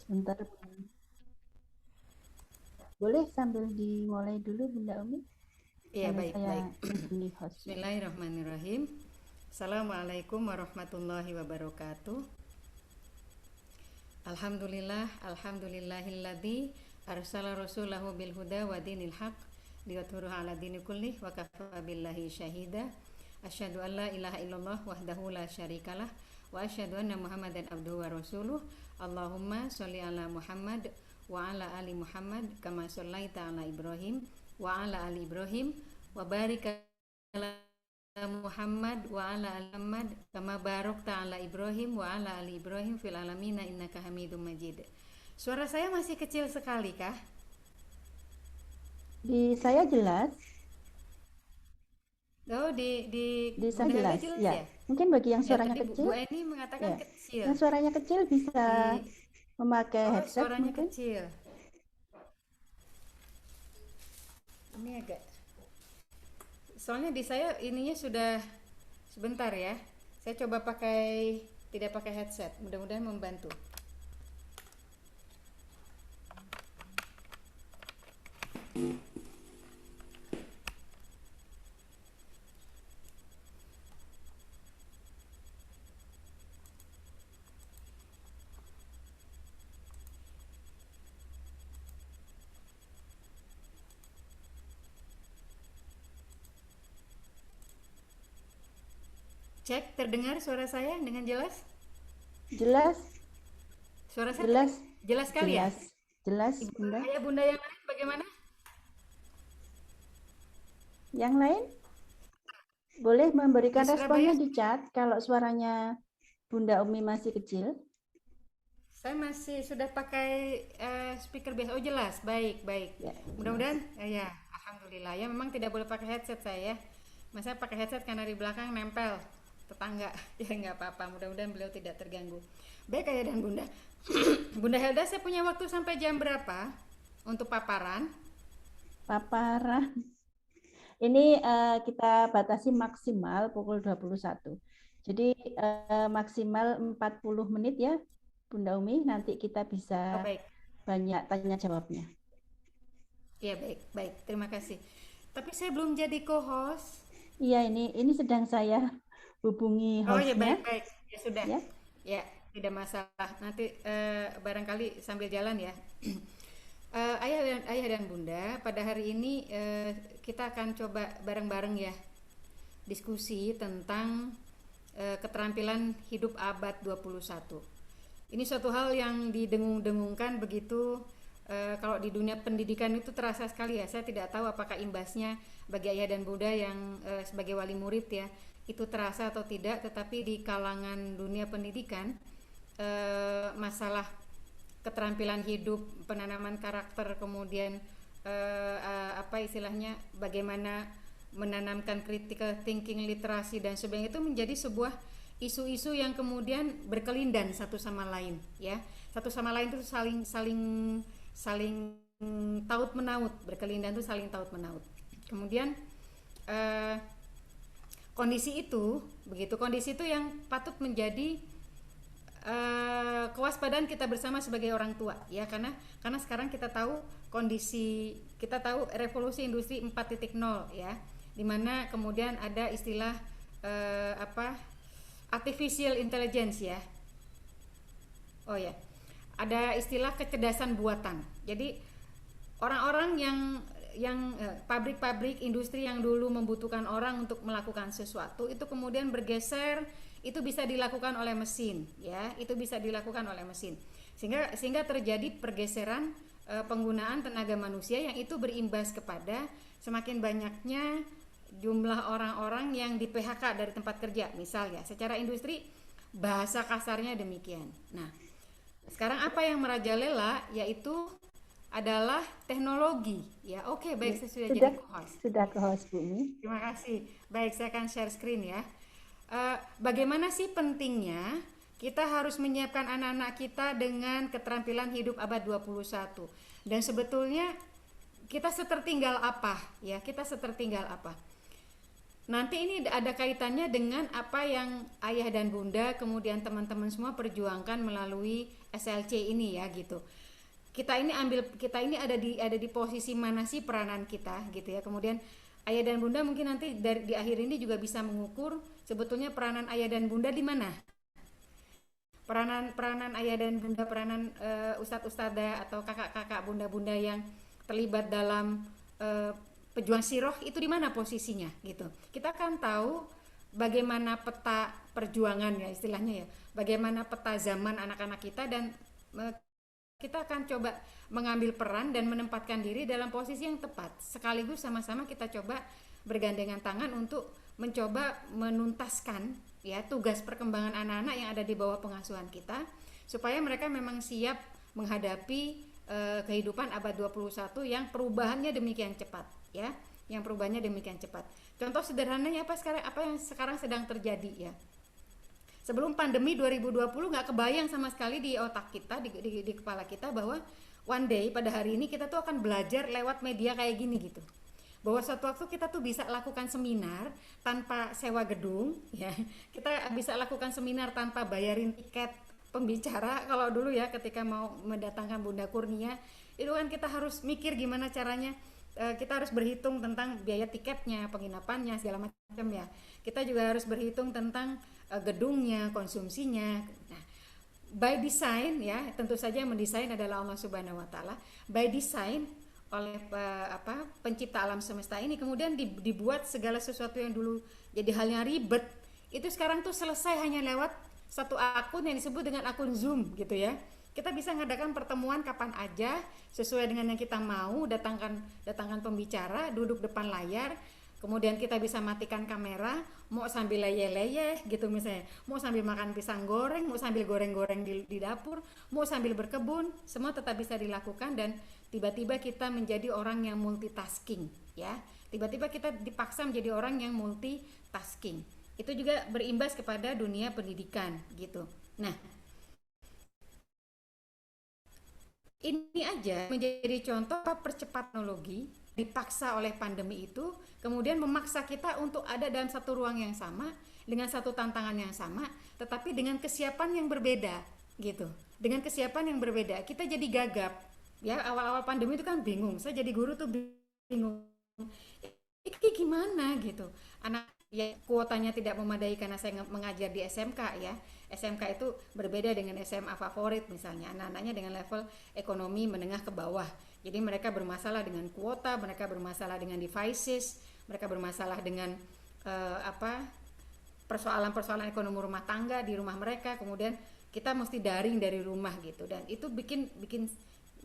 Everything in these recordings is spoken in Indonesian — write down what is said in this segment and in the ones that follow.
Bentar, boleh sambil dimulai dulu Bunda Umi, Iya, sambil baik, saya baik. jadi hostnya. Bismillahirrahmanirrahim. Assalamualaikum warahmatullahi wabarakatuh. Alhamdulillah, alhamdulillahilladzi arsala rasulahu bil huda wa dinil haq liyudhhirahu ala dini kullih wa kafa billahi syahida. Asyhadu an la ilaha illallah wahdahu la syarikalah wa asyhadu anna Muhammadan abduhu wa rasuluh. Allahumma sholli ala Muhammad wa ala ali Muhammad kama shallaita ala Ibrahim wa ala ali Ibrahim wa barik ala Muhammad wa ala ali Muhammad kama barokta ala Ibrahim wa ala ali Ibrahim fil alamina innaka Hamidum Majid. Suara saya masih kecil sekali kah? Di saya jelas, Oh, di di saya Bunda Helda jelas, jelas ya. ya? Mungkin bagi yang Ya, suaranya tadi Bu kecil, Eni mengatakan ya. kecil. Yang suaranya kecil bisa Di memakai Oh, headset suaranya mungkin. kecil. Ini agak soalnya di saya ininya sudah sebentar ya. Saya coba pakai tidak pakai headset. Mudah-mudahan membantu. Cek terdengar suara saya dengan jelas? Jelas, Suara saya jelas, jelas sekali ya? jelas, jelas, Ibu, Bunda. ayah bunda yang lain bagaimana? Yang lain boleh Di memberikan Surabaya responnya di chat kalau suaranya Bunda Umi masih kecil. saya masih sudah pakai speaker biasa. Oh jelas, baik, baik. Ya, jelas. Mudah-mudahan, ya, alhamdulillah. Ya memang tidak boleh pakai headset saya ya. Masa pakai headset karena di belakang nempel tetangga. Ya nggak apa-apa. Mudah-mudahan beliau tidak terganggu. Baik ayah dan bunda. Bunda Helda, saya punya waktu sampai jam berapa untuk paparan? Paparan. Ini kita batasi maksimal pukul 21. Jadi maksimal 40 menit ya, Bunda Umi. Nanti kita Oh bisa baik, banyak tanya jawabnya. ya baik, baik. Terima kasih. Tapi saya belum jadi co-host. Iya, ini sedang saya hubungi Oh ya hostnya baik, baik. Ya sudah. ya. Ya, tidak masalah. Nanti barangkali sambil jalan ya. Ayah dan Bunda, pada hari ini kita akan coba bareng-bareng ya diskusi tentang keterampilan hidup abad 21. Ini suatu hal yang didengung-dengungkan begitu kalau di dunia pendidikan itu terasa sekali ya. Saya tidak tahu apakah imbasnya bagi ayah dan bunda yang sebagai wali murid ya itu terasa atau tidak, tetapi di kalangan dunia pendidikan masalah keterampilan hidup, penanaman karakter, kemudian apa istilahnya, bagaimana menanamkan critical thinking, literasi dan sebagainya itu menjadi sebuah isu-isu yang kemudian berkelindan satu sama lain ya. Satu sama lain itu saling saling saling taut menaut, berkelindan itu saling taut menaut. Kemudian eh, kondisi itu yang patut menjadi kewaspadaan kita bersama sebagai orang tua ya, karena sekarang kita tahu kita tahu revolusi industri 4.0 ya, dimana kemudian ada istilah apa artificial intelligence ya. Oh ya, ada istilah kecerdasan buatan. Jadi orang-orang yang pabrik-pabrik industri yang dulu membutuhkan orang untuk melakukan sesuatu itu kemudian bergeser, itu bisa dilakukan oleh mesin ya, itu bisa dilakukan oleh mesin, sehingga terjadi pergeseran penggunaan tenaga manusia yang itu berimbas kepada semakin banyaknya jumlah orang-orang yang di PHK dari tempat kerja misalnya secara industri, bahasa kasarnya demikian. Nah, sekarang apa yang merajalela yaitu adalah teknologi. Ya, oke, baik, Ya, saya sudah jadi sudah co-host. sudah ke host Bu Umi. Terima kasih. Baik, saya akan share screen ya. Bagaimana sih pentingnya kita harus menyiapkan anak-anak kita dengan keterampilan hidup abad 21. Dan sebetulnya kita setertinggal apa? Ya, kita setertinggal apa? Nanti ini ada kaitannya dengan apa yang ayah dan bunda kemudian teman-teman semua perjuangkan melalui SLC ini ya gitu. Kita ini ada di posisi mana sih peranan kita gitu ya. Kemudian ayah dan bunda mungkin nanti di akhir ini juga bisa mengukur sebetulnya peranan ayah dan bunda di mana. Peranan ayah dan bunda, peranan ustadz ustadzah atau kakak-kakak bunda-bunda yang terlibat dalam pejuang siroh itu di mana posisinya gitu. Kita kan tahu bagaimana peta perjuangan ya istilahnya ya, bagaimana peta zaman anak-anak kita, dan kita akan coba mengambil peran dan menempatkan diri dalam posisi yang tepat, sekaligus sama-sama kita coba bergandengan tangan untuk mencoba menuntaskan ya tugas perkembangan anak-anak yang ada di bawah pengasuhan kita, supaya mereka memang siap menghadapi kehidupan abad 21 yang perubahannya demikian cepat ya, yang perubahannya demikian cepat. Contoh sederhananya apa yang sekarang sedang terjadi ya. Sebelum pandemi 2020 nggak kebayang sama sekali di otak kita, di kepala kita bahwa one day pada hari ini kita tuh akan belajar lewat media kayak gini gitu. Bahwa suatu waktu kita tuh bisa lakukan seminar tanpa sewa gedung ya. Kita bisa lakukan seminar tanpa bayarin tiket pembicara. Kalau dulu ya ketika mau mendatangkan Bunda Kurnia, itu kan kita harus mikir gimana caranya, kita harus berhitung tentang biaya tiketnya, penginapannya, segala macam ya. Kita juga harus berhitung tentang gedungnya, konsumsinya. Nah, by design ya, tentu saja yang mendesain adalah Allah Subhanahu wa taala. By design oleh pencipta alam semesta ini, kemudian dibuat segala sesuatu yang dulu jadi halnya ribet, itu sekarang tuh selesai hanya lewat satu akun yang disebut dengan akun Zoom gitu ya. Kita bisa ngadakan pertemuan kapan aja sesuai dengan yang kita mau, datangkan pembicara, duduk depan layar, kemudian kita bisa matikan kamera, mau sambil leyeh-leyeh gitu misalnya, mau sambil makan pisang goreng, mau sambil goreng-goreng di dapur, mau sambil berkebun, semua tetap bisa dilakukan, dan tiba-tiba kita menjadi orang yang multitasking ya. Tiba-tiba kita dipaksa menjadi orang yang multitasking. Itu juga berimbas kepada dunia pendidikan gitu. Nah, ini aja menjadi contoh percepat teknologi dipaksa oleh pandemi itu, kemudian memaksa kita untuk ada dalam satu ruang yang sama, dengan satu tantangan yang sama, tetapi dengan kesiapan yang berbeda gitu. Dengan kesiapan yang berbeda, kita jadi gagap. Ya, awal-awal pandemi itu kan bingung. Saya jadi guru tuh bingung. Ini gimana gitu. Anak ya kuotanya tidak memadai karena saya mengajar di SMK ya. SMK itu berbeda dengan SMA favorit misalnya. Anak-anaknya dengan level ekonomi menengah ke bawah. Jadi mereka bermasalah dengan kuota, mereka bermasalah dengan devices, mereka bermasalah dengan persoalan-persoalan ekonomi rumah tangga di rumah mereka. Kemudian kita mesti daring dari rumah gitu, dan itu bikin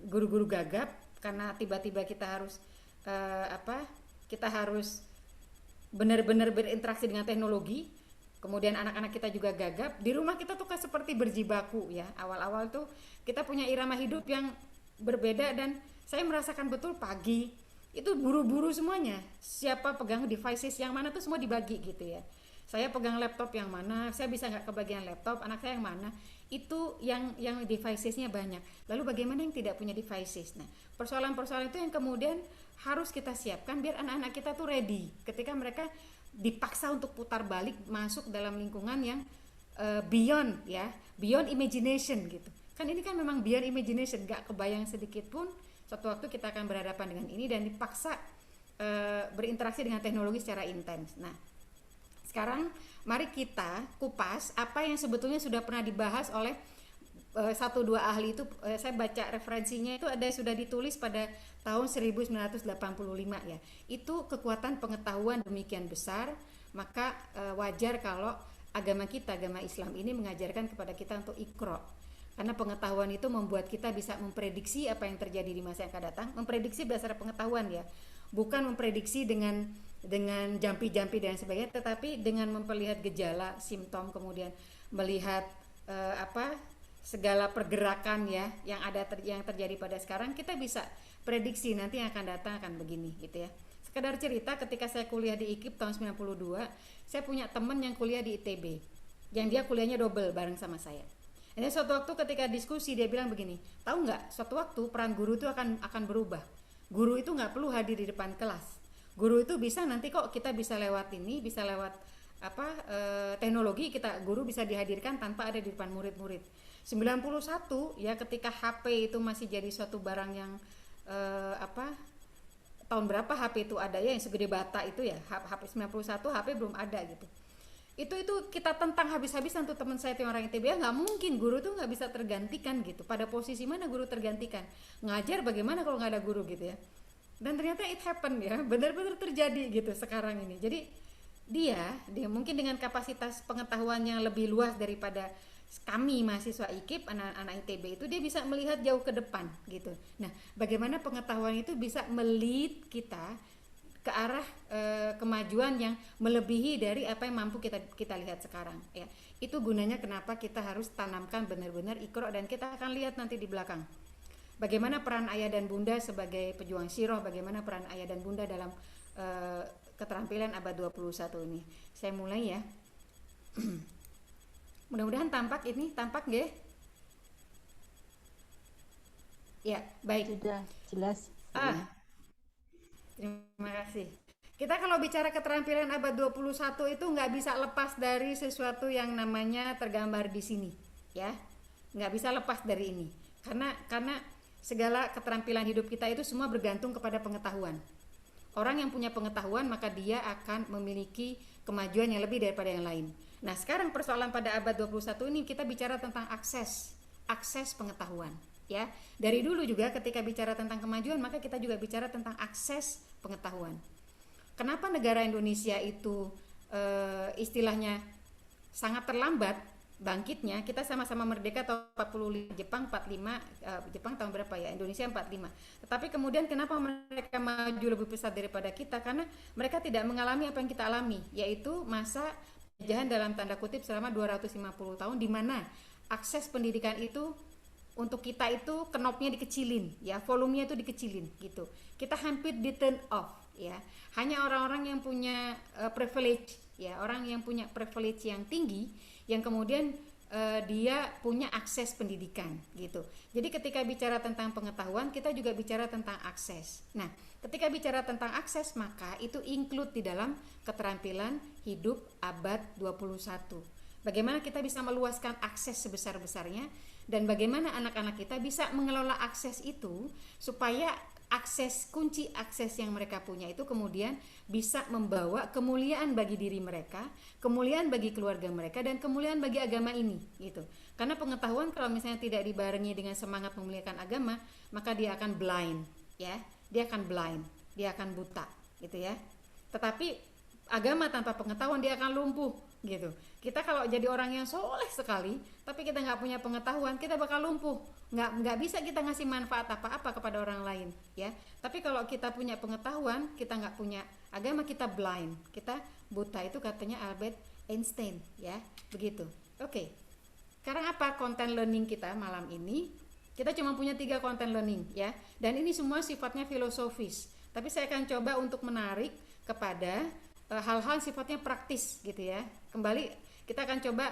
guru-guru gagap karena tiba-tiba kita harus kita harus benar-benar berinteraksi dengan teknologi. Kemudian anak-anak kita juga gagap. Di rumah kita tuh kan seperti berjibaku ya. Awal-awal tuh kita punya irama hidup yang berbeda, dan saya merasakan betul pagi itu buru-buru semuanya. Siapa pegang devices yang mana tuh semua dibagi gitu ya. Saya pegang laptop yang mana, saya bisa nggak kebagian laptop, anak saya yang mana. Itu yang devicesnya banyak. Lalu bagaimana yang tidak punya devices? Nah, persoalan-persoalan itu yang kemudian harus kita siapkan biar anak-anak kita tuh ready ketika mereka dipaksa untuk putar balik masuk dalam lingkungan yang beyond imagination gitu. Kan ini kan memang beyond imagination, gak kebayang sedikit pun suatu waktu kita akan berhadapan dengan ini dan dipaksa berinteraksi dengan teknologi secara intens. Nah, sekarang mari kita kupas apa yang sebetulnya sudah pernah dibahas oleh satu dua ahli itu. Saya baca referensinya itu ada sudah ditulis pada tahun 1985 ya. Itu kekuatan pengetahuan demikian besar, maka wajar kalau agama kita, agama Islam ini mengajarkan kepada kita untuk iqra. Karena pengetahuan itu membuat kita bisa memprediksi apa yang terjadi di masa yang akan datang, memprediksi berdasarkan pengetahuan ya. Bukan memprediksi dengan jampi-jampi dan sebagainya, tetapi dengan memperlihat gejala, simptom, kemudian melihat segala pergerakan ya yang terjadi pada sekarang, kita bisa prediksi nanti yang akan datang akan begini gitu ya. Sekedar cerita, ketika saya kuliah di IKIP tahun 92, saya punya teman yang kuliah di ITB, yang dia kuliahnya double bareng sama saya. Ini suatu waktu ketika diskusi dia bilang begini, tahu nggak, suatu waktu peran guru itu akan berubah. Guru itu nggak perlu hadir di depan kelas. Guru itu bisa nanti kok kita bisa lewat ini, bisa lewat teknologi, guru bisa dihadirkan tanpa ada di depan murid-murid. 91 ya, ketika HP itu masih jadi suatu barang yang apa, tahun berapa HP itu ada ya, yang segede bata itu ya, HP 91 HP belum ada gitu. Itu kita tentang habis-habisan tuh teman saya tuh yang orang ITB, ya nggak mungkin guru tuh nggak bisa tergantikan gitu. Pada posisi mana guru tergantikan? Ngajar bagaimana kalau nggak ada guru gitu ya. Dan ternyata it happen ya, benar-benar terjadi gitu sekarang ini. Jadi dia mungkin dengan kapasitas pengetahuan yang lebih luas daripada kami mahasiswa IKIP, anak-anak ITB itu, dia bisa melihat jauh ke depan gitu. Nah, bagaimana pengetahuan itu bisa melit kita ke arah kemajuan yang melebihi dari apa yang mampu kita lihat sekarang ya. Itu gunanya kenapa kita harus tanamkan benar-benar Iqra, dan kita akan lihat nanti di belakang bagaimana peran ayah dan bunda sebagai pejuang Syirah, bagaimana peran ayah dan bunda dalam keterampilan abad 21 ini. Saya mulai ya. Mudah-mudahan tampak nggih? Ya, baik. Sudah jelas. Terima kasih. Kita kalau bicara keterampilan abad 21 itu nggak bisa lepas dari sesuatu yang namanya tergambar di sini, ya. Nggak bisa lepas dari ini. Karena segala keterampilan hidup kita itu semua bergantung kepada pengetahuan. Orang yang punya pengetahuan maka dia akan memiliki kemajuan yang lebih daripada yang lain. Nah, sekarang persoalan pada abad 21 ini kita bicara tentang akses pengetahuan. Ya, dari dulu juga ketika bicara tentang kemajuan maka kita juga bicara tentang akses pengetahuan. Kenapa negara Indonesia itu istilahnya sangat terlambat bangkitnya? Kita sama-sama merdeka tahun 45, Jepang 45, Jepang tahun berapa ya? Indonesia 45. Tetapi kemudian kenapa mereka maju lebih pesat daripada kita? Karena mereka tidak mengalami apa yang kita alami, yaitu masa penjajahan dalam tanda kutip selama 250 tahun, di mana akses pendidikan itu untuk kita itu knopnya dikecilin ya, volumenya itu dikecilin gitu. Kita hampir di turn off ya. Hanya orang-orang yang punya privilege ya, orang yang punya privilege yang tinggi yang kemudian dia punya akses pendidikan gitu. Jadi ketika bicara tentang pengetahuan, kita juga bicara tentang akses. Nah, ketika bicara tentang akses maka itu include di dalam keterampilan hidup abad 21. Bagaimana kita bisa meluaskan akses sebesar-besarnya, dan bagaimana anak-anak kita bisa mengelola akses itu supaya kunci akses yang mereka punya itu kemudian bisa membawa kemuliaan bagi diri mereka, kemuliaan bagi keluarga mereka, dan kemuliaan bagi agama ini gitu. Karena pengetahuan kalau misalnya tidak dibarengi dengan semangat memuliakan agama, maka dia akan blind ya, dia akan buta gitu ya. Tetapi agama tanpa pengetahuan dia akan lumpuh gitu. Kita kalau jadi orang yang soleh sekali tapi kita nggak punya pengetahuan, kita bakal lumpuh, nggak bisa kita ngasih manfaat apa-apa kepada orang lain ya. Tapi kalau kita punya pengetahuan, kita nggak punya agama, kita blind, kita buta. Itu katanya Albert Einstein ya, begitu. Oke. Sekarang apa konten learning kita malam ini? Kita cuma punya 3 konten learning ya, dan ini semua sifatnya filosofis, tapi saya akan coba untuk menarik kepada hal-hal sifatnya praktis gitu ya. Kembali kita akan coba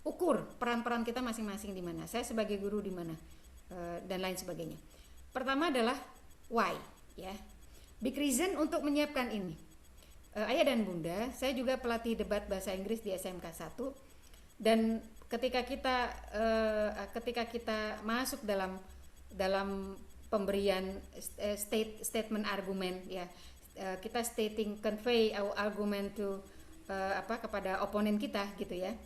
ukur peran-peran kita masing-masing di mana, saya sebagai guru di mana, dan lain sebagainya. Pertama adalah why ya, big reason untuk menyiapkan ini. Ayah dan bunda, saya juga pelatih debat bahasa Inggris di SMK 1, dan ketika kita masuk dalam pemberian statement argumen ya, kita convey our argument to kepada oponen kita gitu ya.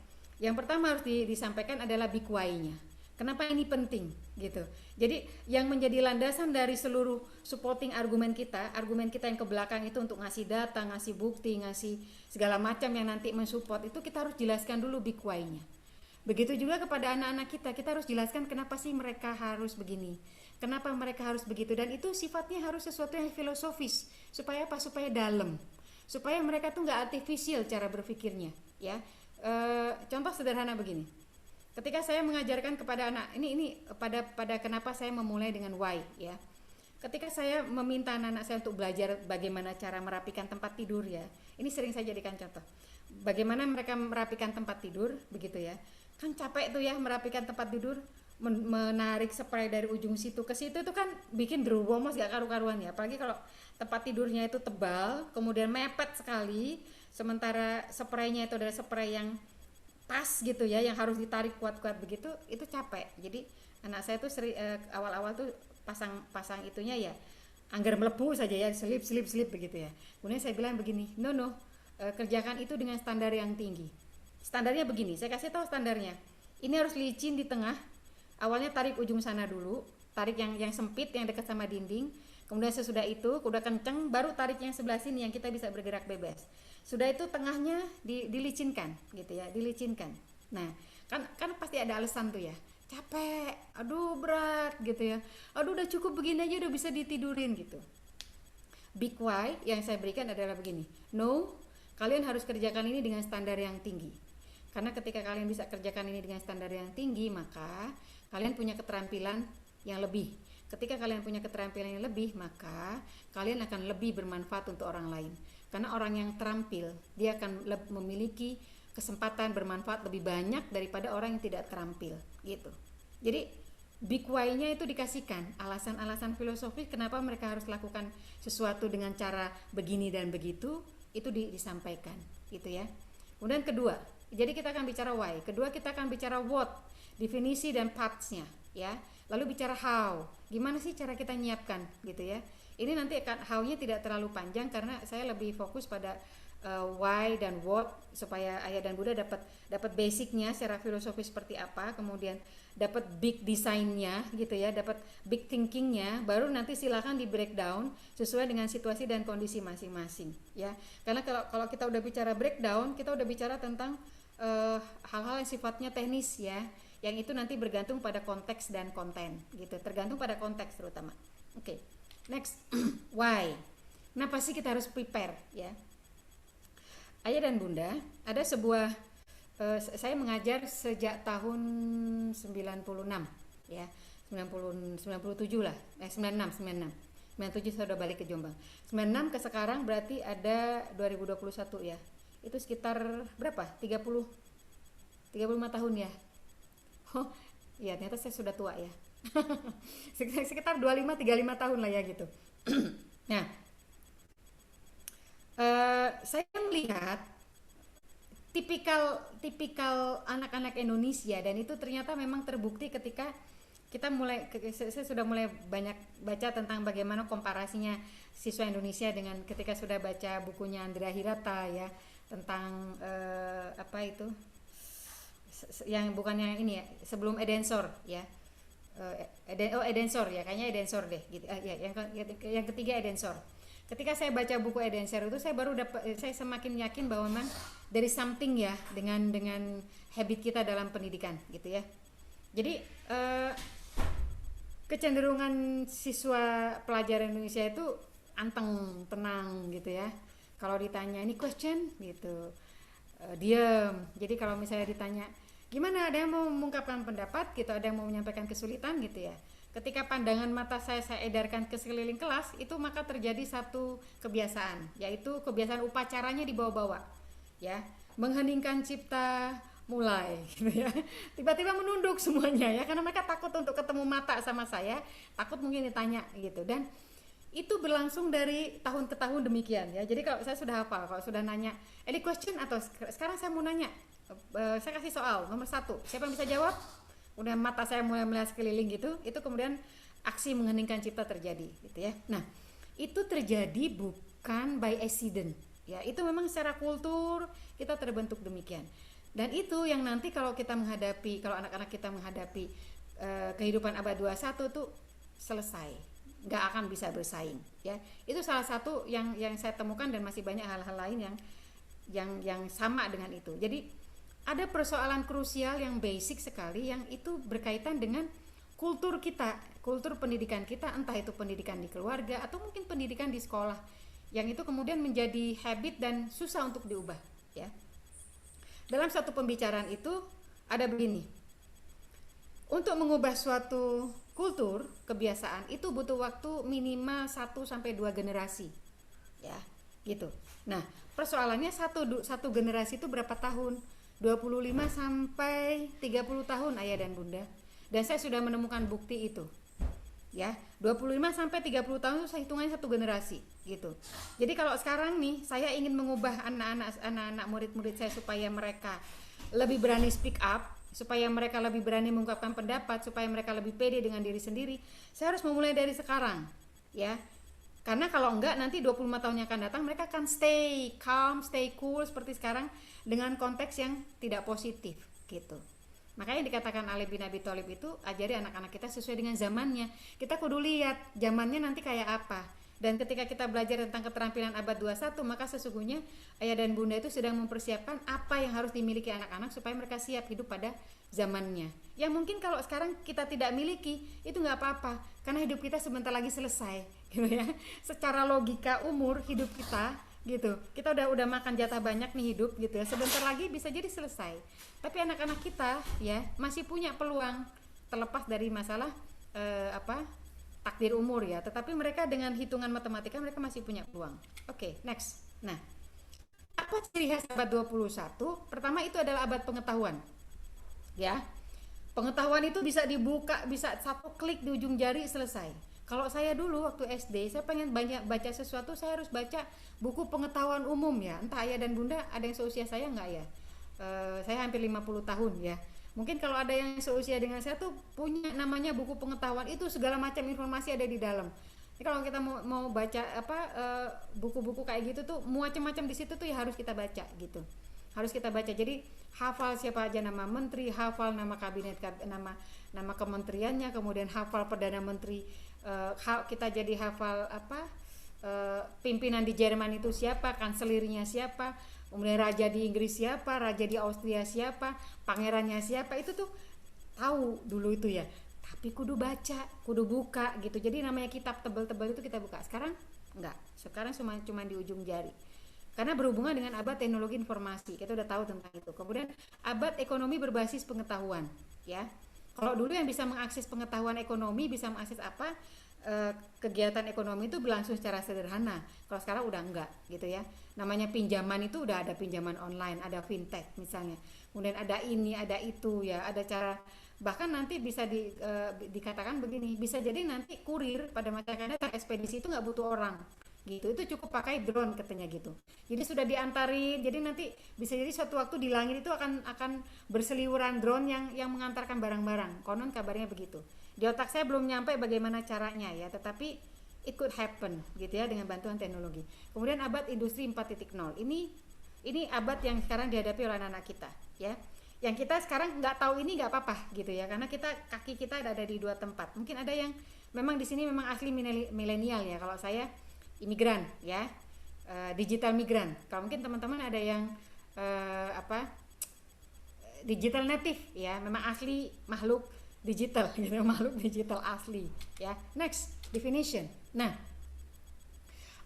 Yang pertama harus disampaikan adalah big why-nya. Kenapa ini penting gitu. Jadi yang menjadi landasan dari seluruh supporting argumen kita yang ke belakang itu untuk ngasih data, ngasih bukti, ngasih segala macam yang nanti mensupport itu, kita harus jelaskan dulu big why-nya. Begitu juga kepada anak-anak kita harus jelaskan kenapa sih mereka harus begini, kenapa mereka harus begitu, dan itu sifatnya harus sesuatu yang filosofis. Supaya apa? Supaya dalam, supaya mereka tuh nggak artifisial cara berpikirnya ya. Contoh sederhana begini, ketika saya mengajarkan kepada anak ini pada kenapa saya memulai dengan why ya. Ketika saya meminta anak-anak saya untuk belajar bagaimana cara merapikan tempat tidur ya, ini sering saya jadikan contoh. Bagaimana mereka merapikan tempat tidur begitu ya. Kan capek tuh ya merapikan tempat tidur, menarik spray dari ujung situ ke situ itu kan bikin derumos gak karu-karuan ya. Apalagi kalau tempat tidurnya itu tebal, kemudian mepet sekali, sementara spraynya itu adalah spray yang pas gitu ya, yang harus ditarik kuat-kuat begitu, itu capek. Jadi anak saya tuh awal-awal tuh pasang itunya ya anggar melepuh saja ya, selip begitu ya. Kemudian saya bilang begini, no, kerjakan itu dengan standar yang tinggi. Standarnya begini, saya kasih tahu standarnya. Ini harus licin di tengah. Awalnya tarik ujung sana dulu, tarik yang sempit yang dekat sama dinding. Kemudian sesudah itu udah kenceng, baru tarik yang sebelah sini yang kita bisa bergerak bebas. Sudah itu tengahnya dilicinkan gitu ya, dilicinkan. Nah, kan pasti ada alasan tuh ya. Capek, aduh berat gitu ya. Aduh udah cukup begini aja udah bisa ditidurin gitu. Big why yang saya berikan adalah begini. No, kalian harus kerjakan ini dengan standar yang tinggi. Karena ketika kalian bisa kerjakan ini dengan standar yang tinggi, maka kalian punya keterampilan yang lebih. Ketika kalian punya keterampilan yang lebih, maka kalian akan lebih bermanfaat untuk orang lain. Karena orang yang terampil, dia akan memiliki kesempatan bermanfaat lebih banyak daripada orang yang tidak terampil, gitu. Jadi big why-nya itu dikasihkan, alasan-alasan filosofis kenapa mereka harus lakukan sesuatu dengan cara begini dan begitu, itu disampaikan, gitu ya. Kemudian kedua, jadi kita akan bicara why. Kedua kita akan bicara what, definisi dan parts-nya, ya. Lalu bicara how, gimana sih cara kita nyiapkan, gitu ya. Ini nanti how-nya tidak terlalu panjang karena saya lebih fokus pada why dan what, supaya ayah dan bunda dapat basicnya secara filosofi seperti apa, kemudian dapat big design-nya gitu ya, dapat big thinking-nya, baru nanti silakan di breakdown sesuai dengan situasi dan kondisi masing-masing ya. Karena kalau kita udah bicara breakdown, kita udah bicara tentang hal-hal yang sifatnya teknis ya, yang itu nanti bergantung pada konteks dan konten gitu, tergantung pada konteks terutama. Oke. Next, why? Kenapa sih kita harus prepare ya? Ayah dan bunda, ada sebuah saya mengajar sejak tahun 96 ya, 97 lah, 96 97 saya udah balik ke Jombang. 96 ke sekarang berarti ada 2021 ya. Itu sekitar berapa? 35 tahun ya. Oh, iya ternyata saya sudah tua ya. sekitar 25-35 tahun lah ya gitu. Nah, saya melihat tipikal anak-anak Indonesia, dan itu ternyata memang terbukti ketika kita saya sudah mulai banyak baca tentang bagaimana komparasinya siswa Indonesia dengan ketika sudah baca bukunya Andrea Hirata ya, tentang apa itu yang bukan yang ini ya, sebelum Edensor ya. Edensor ya, kayaknya Edensor deh gitu. Ya, yang ketiga Edensor. Ketika saya baca buku Edensor itu saya semakin yakin bahwa memang dari something ya dengan habit kita dalam pendidikan gitu ya. Jadi kecenderungan siswa pelajar Indonesia itu anteng, tenang gitu ya. Kalau ditanya ini question gitu, diam. Jadi kalau misalnya ditanya gimana, ada yang mau mengungkapkan pendapat gitu, ada yang mau menyampaikan kesulitan gitu ya. Ketika pandangan mata saya edarkan ke sekeliling kelas, itu maka terjadi satu kebiasaan, yaitu kebiasaan upacaranya dibawa-bawa ya, mengheningkan cipta, mulai gitu ya. Tiba-tiba menunduk semuanya ya, karena mereka takut untuk ketemu mata sama saya, takut mungkin ditanya gitu. Dan itu berlangsung dari tahun ke tahun demikian ya. Jadi kalau saya sudah hafal, kalau sudah nanya any question, atau sekarang saya mau nanya, saya kasih soal nomor 1, siapa yang bisa jawab? Udah mata saya mulai melihat sekeliling gitu, itu kemudian aksi mengheningkan cipta terjadi gitu ya. Nah, itu terjadi bukan by accident ya, itu memang secara kultur kita terbentuk demikian. Dan itu yang nanti kalau kalau anak-anak kita menghadapi kehidupan abad 21 tuh selesai, nggak akan bisa bersaing ya. Itu salah satu yang saya temukan, dan masih banyak hal-hal lain yang sama dengan itu. Jadi ada persoalan krusial yang basic sekali, yang itu berkaitan dengan kultur kita, kultur pendidikan kita, entah itu pendidikan di keluarga atau mungkin pendidikan di sekolah, yang itu kemudian menjadi habit dan susah untuk diubah ya. Dalam satu pembicaraan itu ada begini, untuk mengubah suatu kultur, kebiasaan itu butuh waktu minimal 1-2 generasi ya gitu. Nah, persoalannya satu generasi itu berapa tahun? 25 sampai 30 tahun ayah dan bunda. Dan saya sudah menemukan bukti itu ya, 25 sampai 30 tahun itu saya hitungannya satu generasi gitu. Jadi kalau sekarang nih saya ingin mengubah anak-anak murid-murid saya supaya mereka lebih berani speak up, supaya mereka lebih berani mengungkapkan pendapat, supaya mereka lebih pede dengan diri sendiri, saya harus memulai dari sekarang, ya. Karena kalau enggak nanti 25 tahun yang akan datang mereka akan stay calm, stay cool seperti sekarang dengan konteks yang tidak positif gitu. Makanya dikatakan Ali bin Abi Thalib itu ajari anak-anak kita sesuai dengan zamannya. Kita kudu lihat zamannya nanti kayak apa. Dan ketika kita belajar tentang keterampilan abad 21, maka sesungguhnya ayah dan bunda itu sedang mempersiapkan apa yang harus dimiliki anak-anak supaya mereka siap hidup pada zamannya. Yang mungkin kalau sekarang kita tidak miliki, itu nggak apa-apa, karena hidup kita sebentar lagi selesai, gitu ya. Secara logika umur hidup kita, gitu. Kita udah makan jatah banyak nih hidup, gitu ya. Sebentar lagi bisa jadi selesai. Tapi anak-anak kita, ya, masih punya peluang terlepas dari masalah takdir umur ya, tetapi mereka dengan hitungan matematika mereka masih punya peluang. Oke, next. Nah, apa ciri khas abad 21? Pertama itu adalah abad pengetahuan. Ya. Pengetahuan itu bisa dibuka, bisa satu klik di ujung jari selesai. Kalau saya dulu waktu SD, saya pengen banyak baca sesuatu, saya harus baca buku pengetahuan umum ya. Entah ayah dan bunda ada yang seusia saya nggak ya? Saya hampir 50 tahun ya. Mungkin kalau ada yang seusia dengan saya tuh punya namanya buku pengetahuan, itu segala macam informasi ada di dalam. Jadi kalau kita mau baca buku-buku kayak gitu tuh macam-macam di situ tuh ya harus kita baca gitu. Harus kita baca. Jadi hafal siapa aja nama menteri, hafal nama kabinet, nama kementeriannya, kemudian hafal perdana menteri, kita jadi hafal pimpinan di Jerman itu siapa, kanselirnya siapa, kemudian raja di Inggris siapa, raja di Austria siapa, pangerannya siapa, itu tuh tahu dulu itu ya. Tapi kudu baca, kudu buka gitu. Jadi namanya kitab tebal-tebal itu kita buka. Sekarang enggak. Sekarang cuma di ujung jari. Karena berhubungan dengan abad teknologi informasi, kita udah tahu tentang itu. Kemudian abad ekonomi berbasis pengetahuan, ya. Kalau dulu yang bisa mengakses pengetahuan ekonomi, bisa mengakses apa, kegiatan ekonomi itu berlangsung secara sederhana. Kalau sekarang udah enggak, gitu ya. Namanya pinjaman itu udah ada pinjaman online, ada fintech misalnya. Kemudian ada ini, ada itu ya, ada cara. Bahkan nanti bisa dikatakan begini, bisa jadi nanti kurir pada masa akan datang, ekspedisi itu nggak butuh orang. Gitu, itu cukup pakai drone katanya gitu. Jadi sudah diantarin, jadi nanti bisa jadi suatu waktu di langit itu akan berseliweran drone yang mengantarkan barang-barang. Konon kabarnya begitu. Di otak saya belum nyampe bagaimana caranya ya, tetapi it could happen gitu ya dengan bantuan teknologi. Kemudian abad industri 4.0. Ini abad yang sekarang dihadapi oleh anak-anak kita ya. Yang kita sekarang nggak tahu ini nggak apa-apa gitu ya, karena kaki kita ada di dua tempat. Mungkin ada yang memang di sini memang asli milenial ya. Kalau saya imigran ya, digital migran. Kalau mungkin teman-teman ada yang digital native ya, memang asli makhluk digital gitu, makhluk digital asli ya. Next definition. Nah,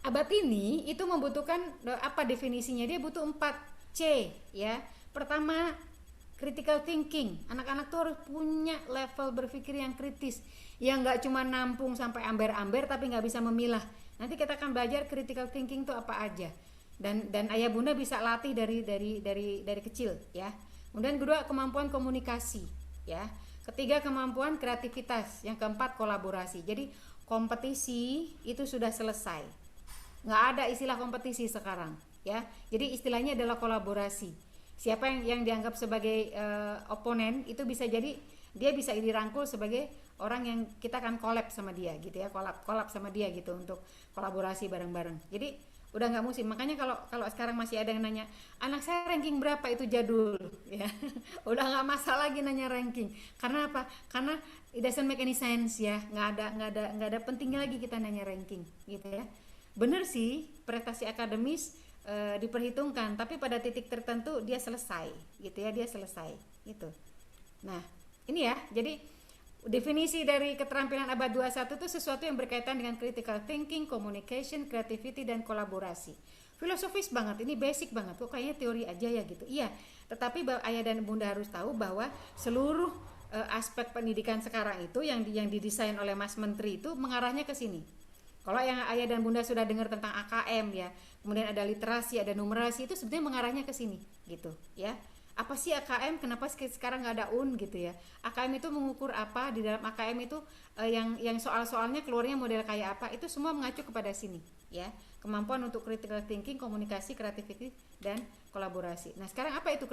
abad ini itu membutuhkan apa definisinya? Dia butuh 4C ya. Pertama, critical thinking. Anak-anak tuh harus punya level berpikir yang kritis, yang nggak cuma nampung sampai amber-amber tapi nggak bisa memilah. Nanti kita akan belajar critical thinking itu apa aja, dan ayah bunda bisa latih dari kecil ya. Kemudian kedua, kemampuan komunikasi ya. Ketiga, kemampuan kreativitas. Yang keempat, kolaborasi. Jadi kompetisi itu sudah selesai, nggak ada istilah kompetisi sekarang ya. Jadi istilahnya adalah kolaborasi. Siapa yang dianggap sebagai oponen itu bisa jadi dia bisa dirangkul sebagai orang yang kita akan collab sama dia gitu ya, collab sama dia gitu untuk kolaborasi bareng-bareng. Jadi udah nggak musim. Makanya kalau sekarang masih ada yang nanya anak saya ranking berapa, itu jadul ya. Udah nggak masalah lagi nanya ranking. Karena apa? Karena it doesn't make any sense ya. Nggak ada pentingnya lagi kita nanya ranking gitu ya. Bener sih prestasi akademis diperhitungkan, tapi pada titik tertentu dia selesai gitu ya, dia selesai gitu. Nah ini ya, jadi definisi dari keterampilan abad 21 itu sesuatu yang berkaitan dengan critical thinking, communication, creativity, dan kolaborasi. Filosofis banget, ini basic banget, kok kayaknya teori aja ya gitu. Iya, tetapi ayah dan bunda harus tahu bahwa seluruh aspek pendidikan sekarang itu yang didesain oleh Mas Menteri itu mengarahnya ke sini. Kalau yang ayah dan bunda sudah dengar tentang AKM ya, kemudian ada literasi, ada numerasi, itu sebenarnya mengarahnya ke sini gitu ya. Apa sih AKM, kenapa sekarang nggak ada UN gitu ya. AKM itu mengukur apa, di dalam AKM itu yang soal-soalnya keluarnya model kayak apa, itu semua mengacu kepada sini ya. Kemampuan untuk critical thinking, komunikasi, creativity, dan kolaborasi. Nah sekarang apa itu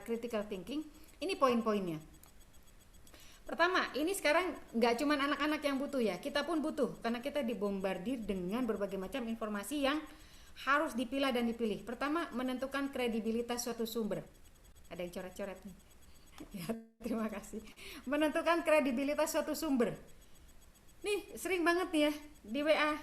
critical thinking? Ini poin-poinnya. Pertama, ini sekarang nggak cuma anak-anak yang butuh ya, kita pun butuh karena kita dibombardir dengan berbagai macam informasi yang harus dipilah dan dipilih. Pertama, menentukan kredibilitas suatu sumber. Ada yang coret-coret nih. Ya, terima kasih. Menentukan kredibilitas suatu sumber. Nih, sering banget nih ya di WA.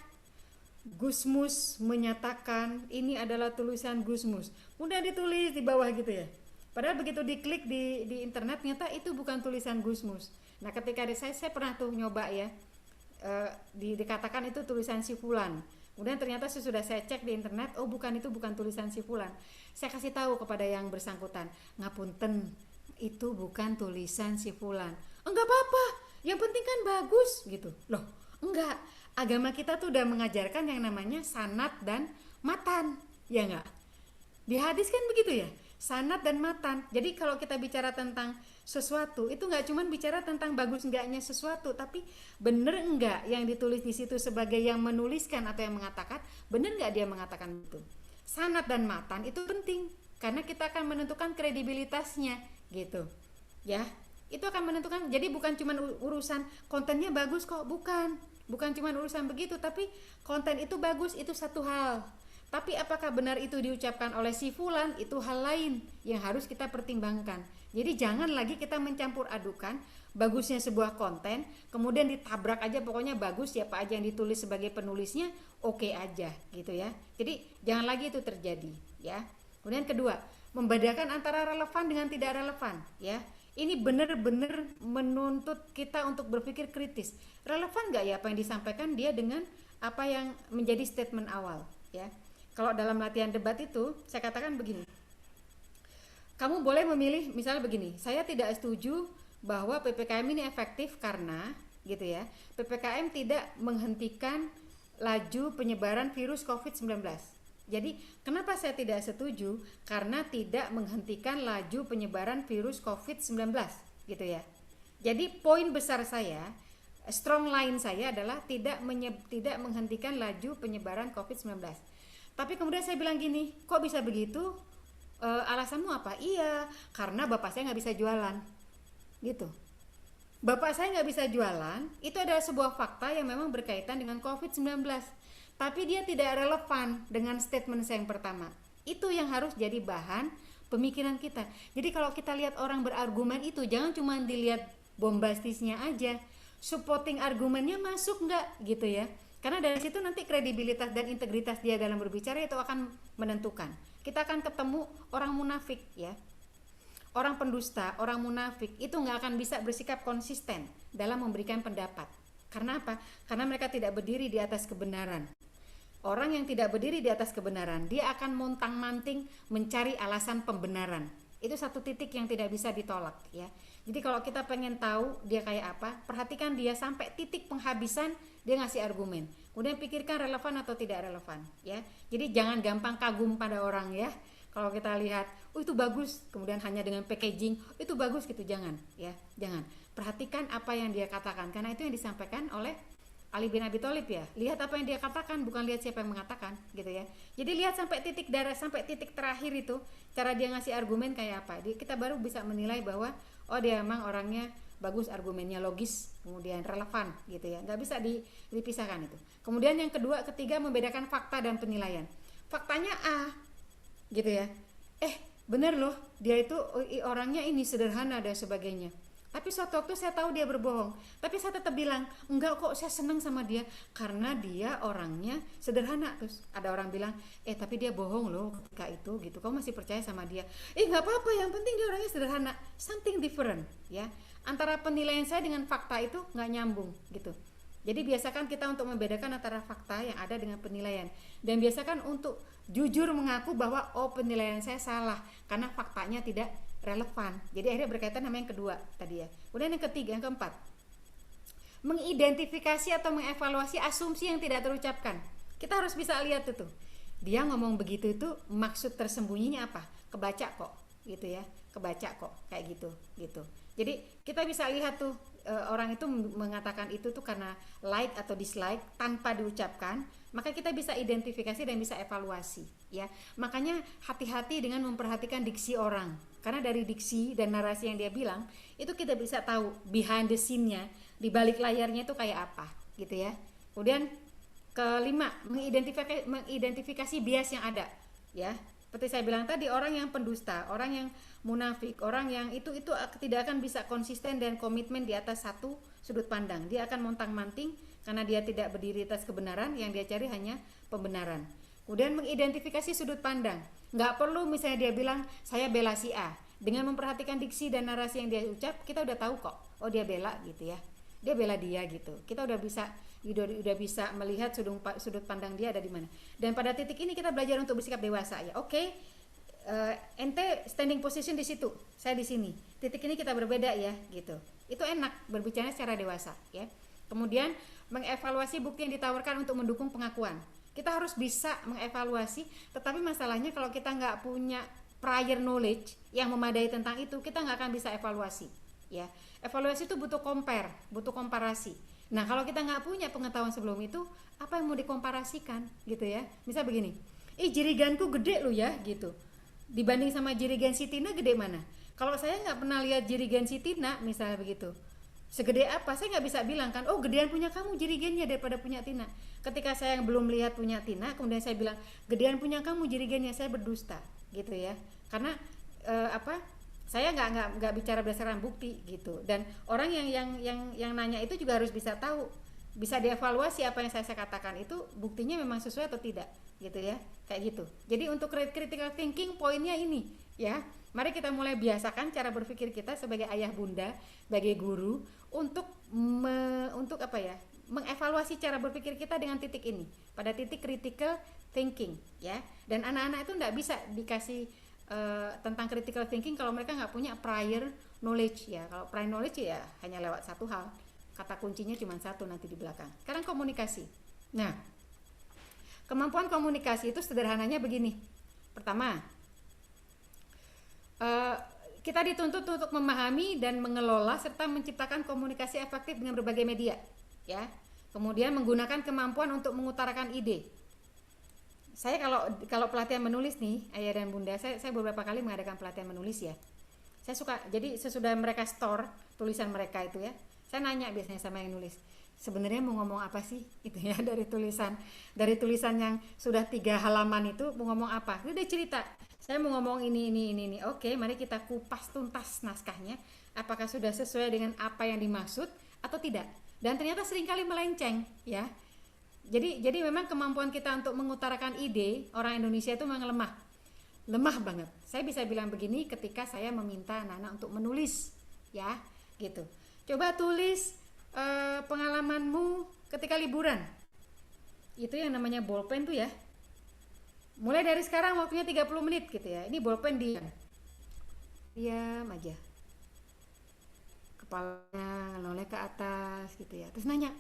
Gusmus menyatakan ini adalah tulisan Gusmus. Udah ditulis di bawah gitu ya. Padahal begitu diklik di internet ternyata itu bukan tulisan Gusmus. Nah, ketika saya pernah tuh nyoba ya. Dikatakan itu tulisan si fulan. Kemudian ternyata sesudah saya cek di internet, oh itu bukan tulisan si fulan. Saya kasih tahu kepada yang bersangkutan, ngapunten, itu bukan tulisan si fulan. Enggak apa-apa, yang penting kan bagus gitu. Loh, enggak. Agama kita tuh udah mengajarkan yang namanya sanad dan matan, ya enggak? Di hadis kan begitu ya, sanad dan matan. Jadi kalau kita bicara tentang sesuatu itu nggak cuma bicara tentang bagus enggaknya sesuatu, tapi bener enggak yang ditulis di situ sebagai yang menuliskan atau yang mengatakan, bener enggak dia mengatakan itu. Sanad dan matan itu penting karena kita akan menentukan kredibilitasnya gitu ya. Itu akan menentukan. Jadi bukan cuma urusan kontennya bagus kok, bukan cuma urusan begitu, tapi konten itu bagus itu satu hal. Tapi apakah benar itu diucapkan oleh si fulan, itu hal lain yang harus kita pertimbangkan. Jadi jangan lagi kita mencampur adukan bagusnya sebuah konten, kemudian ditabrak aja pokoknya bagus, siapa aja yang ditulis sebagai penulisnya oke aja gitu ya. Jadi jangan lagi itu terjadi ya. Kemudian kedua, membedakan antara relevan dengan tidak relevan ya. Ini benar-benar menuntut kita untuk berpikir kritis. Relevan nggak ya apa yang disampaikan dia dengan apa yang menjadi statement awal ya. Kalau dalam latihan debat itu saya katakan begini. Kamu boleh memilih misalnya begini, saya tidak setuju bahwa PPKM ini efektif karena gitu ya. PPKM tidak menghentikan laju penyebaran virus COVID-19. Jadi kenapa saya tidak setuju? Karena tidak menghentikan laju penyebaran virus COVID-19 gitu ya. Jadi poin besar saya, strong line saya adalah tidak menghentikan laju penyebaran COVID-19. Tapi kemudian saya bilang gini, kok bisa begitu? Alasanmu apa? Iya, karena bapak saya nggak bisa jualan gitu. Bapak saya nggak bisa jualan, itu adalah sebuah fakta yang memang berkaitan dengan COVID-19, tapi dia tidak relevan dengan statement saya yang pertama. Itu yang harus jadi bahan pemikiran kita. Jadi kalau kita lihat orang berargumen itu, jangan cuma dilihat bombastisnya aja, supporting argumennya masuk nggak gitu ya. Karena dari situ nanti kredibilitas dan integritas dia dalam berbicara itu akan menentukan. Kita akan ketemu orang munafik ya. Orang pendusta, orang munafik itu nggak akan bisa bersikap konsisten dalam memberikan pendapat. Karena apa? Karena mereka tidak berdiri di atas kebenaran. Orang yang tidak berdiri di atas kebenaran, dia akan montang-manting mencari alasan pembenaran. Itu satu titik yang tidak bisa ditolak ya. Jadi kalau kita pengen tahu dia kayak apa, perhatikan dia sampai titik penghabisan dia ngasih argumen. Kemudian pikirkan relevan atau tidak relevan ya. Jadi jangan gampang kagum pada orang ya. Kalau kita lihat, oh itu bagus, kemudian hanya dengan packaging, oh, itu bagus gitu, jangan ya, jangan. Perhatikan apa yang dia katakan, karena itu yang disampaikan oleh Ali bin Abi Thalib ya. Lihat apa yang dia katakan, bukan lihat siapa yang mengatakan gitu ya. Jadi lihat sampai titik darah, sampai titik terakhir itu, cara dia ngasih argumen kayak apa. Kita baru bisa menilai bahwa oh dia memang orangnya bagus, argumennya logis, kemudian relevan gitu ya. Nggak bisa dipisahkan itu. Kemudian yang kedua, ketiga, membedakan fakta dan penilaian. Faktanya A gitu ya, bener loh dia itu orangnya ini sederhana dan sebagainya, tapi suatu waktu saya tahu dia berbohong, tapi saya tetap bilang enggak kok, saya senang sama dia karena dia orangnya sederhana. Terus ada orang bilang tapi dia bohong loh ketika itu gitu, kamu masih percaya sama dia? Nggak apa-apa, yang penting dia orangnya sederhana. Something different ya, antara penilaian saya dengan fakta itu nggak nyambung gitu. Jadi biasakan kita untuk membedakan antara fakta yang ada dengan penilaian, dan biasakan untuk jujur mengaku bahwa penilaian saya salah karena faktanya tidak relevan. Jadi akhirnya berkaitan sama yang kedua tadi ya. Kemudian yang ketiga, yang keempat, mengidentifikasi atau mengevaluasi asumsi yang tidak terucapkan. Kita harus bisa lihat itu. Dia ngomong begitu itu maksud tersembunyinya apa? Kebaca kok gitu ya, kebaca kok kayak gitu gitu. Jadi kita bisa lihat tuh orang itu mengatakan itu tuh karena like atau dislike tanpa diucapkan, maka kita bisa identifikasi dan bisa evaluasi ya. Makanya hati-hati dengan memperhatikan diksi orang, karena dari diksi dan narasi yang dia bilang itu kita bisa tahu behind the scene-nya, di balik layarnya itu kayak apa gitu ya. Kemudian kelima, mengidentifikasi bias yang ada ya. Seperti saya bilang tadi, orang yang pendusta, orang yang munafik, orang yang itu tidak akan bisa konsisten dan komitmen di atas satu sudut pandang. Dia akan montang-manting karena dia tidak berdiri atas kebenaran, yang dia cari hanya pembenaran. Kemudian mengidentifikasi sudut pandang. Nggak perlu misalnya dia bilang saya bela si A. Dengan memperhatikan diksi dan narasi yang dia ucap, kita udah tahu kok, oh dia bela gitu ya. Dia bela dia gitu. Kita udah bisa melihat sudut pandang dia ada di mana. Dan pada titik ini kita belajar untuk bersikap dewasa ya. Oke, ente standing position di situ, saya di sini. Titik ini kita berbeda ya gitu. Itu enak berbicara secara dewasa ya. Kemudian mengevaluasi bukti yang ditawarkan untuk mendukung pengakuan. Kita harus bisa mengevaluasi, tetapi masalahnya kalau kita nggak punya prior knowledge yang memadai tentang itu, kita nggak akan bisa evaluasi ya. Evaluasi itu butuh compare, butuh komparasi. Nah kalau kita nggak punya pengetahuan sebelum itu, apa yang mau dikomparasikan gitu ya. Misal begini, jiriganku gede lo ya gitu, dibanding sama jirigan si Tina gede mana. Kalau saya nggak pernah lihat jirigan si Tina misalnya begitu, segede apa, saya nggak bisa bilang kan, oh gedean punya kamu jirigennya daripada punya Tina. Ketika saya belum lihat punya Tina, kemudian saya bilang gedean punya kamu jirigennya, saya berdusta gitu ya. Karena saya nggak bicara berdasarkan bukti gitu. Dan orang yang nanya itu juga harus bisa tahu, bisa dievaluasi apa yang saya katakan itu buktinya memang sesuai atau tidak gitu ya, kayak gitu. Jadi untuk critical thinking poinnya ini ya, mari kita mulai biasakan cara berpikir kita sebagai ayah bunda, sebagai guru untuk mengevaluasi cara berpikir kita dengan titik ini, pada titik critical thinking ya. Dan anak-anak itu nggak bisa dikasih tentang critical thinking kalau mereka nggak punya prior knowledge ya. Kalau prior knowledge ya hanya lewat satu hal, kata kuncinya cuma satu nanti di belakang. Sekarang komunikasi. Nah, kemampuan komunikasi itu sederhananya begini. Pertama, kita dituntut untuk memahami dan mengelola serta menciptakan komunikasi efektif dengan berbagai media ya. Kemudian menggunakan kemampuan untuk mengutarakan ide. Saya kalau pelatihan menulis nih, ayah dan bunda, saya beberapa kali mengadakan pelatihan menulis ya. Saya suka, jadi sesudah mereka store tulisan mereka itu ya, saya nanya biasanya sama yang nulis, sebenarnya mau ngomong apa sih itu ya, dari tulisan yang sudah 3 halaman itu mau ngomong apa. Dia cerita, saya mau ngomong ini. Oke, mari kita kupas tuntas naskahnya, apakah sudah sesuai dengan apa yang dimaksud atau tidak. Dan ternyata seringkali melenceng ya. Jadi memang kemampuan kita untuk mengutarakan ide orang Indonesia itu memang lemah banget. Saya bisa bilang begini ketika saya meminta anak-anak untuk menulis ya gitu. Coba tulis pengalamanmu ketika liburan. Itu yang namanya bolpen tuh ya. Mulai dari sekarang waktunya 30 menit gitu ya. Ini bolpen diam aja. Kepalanya noleh ke atas gitu ya. Terus nanya,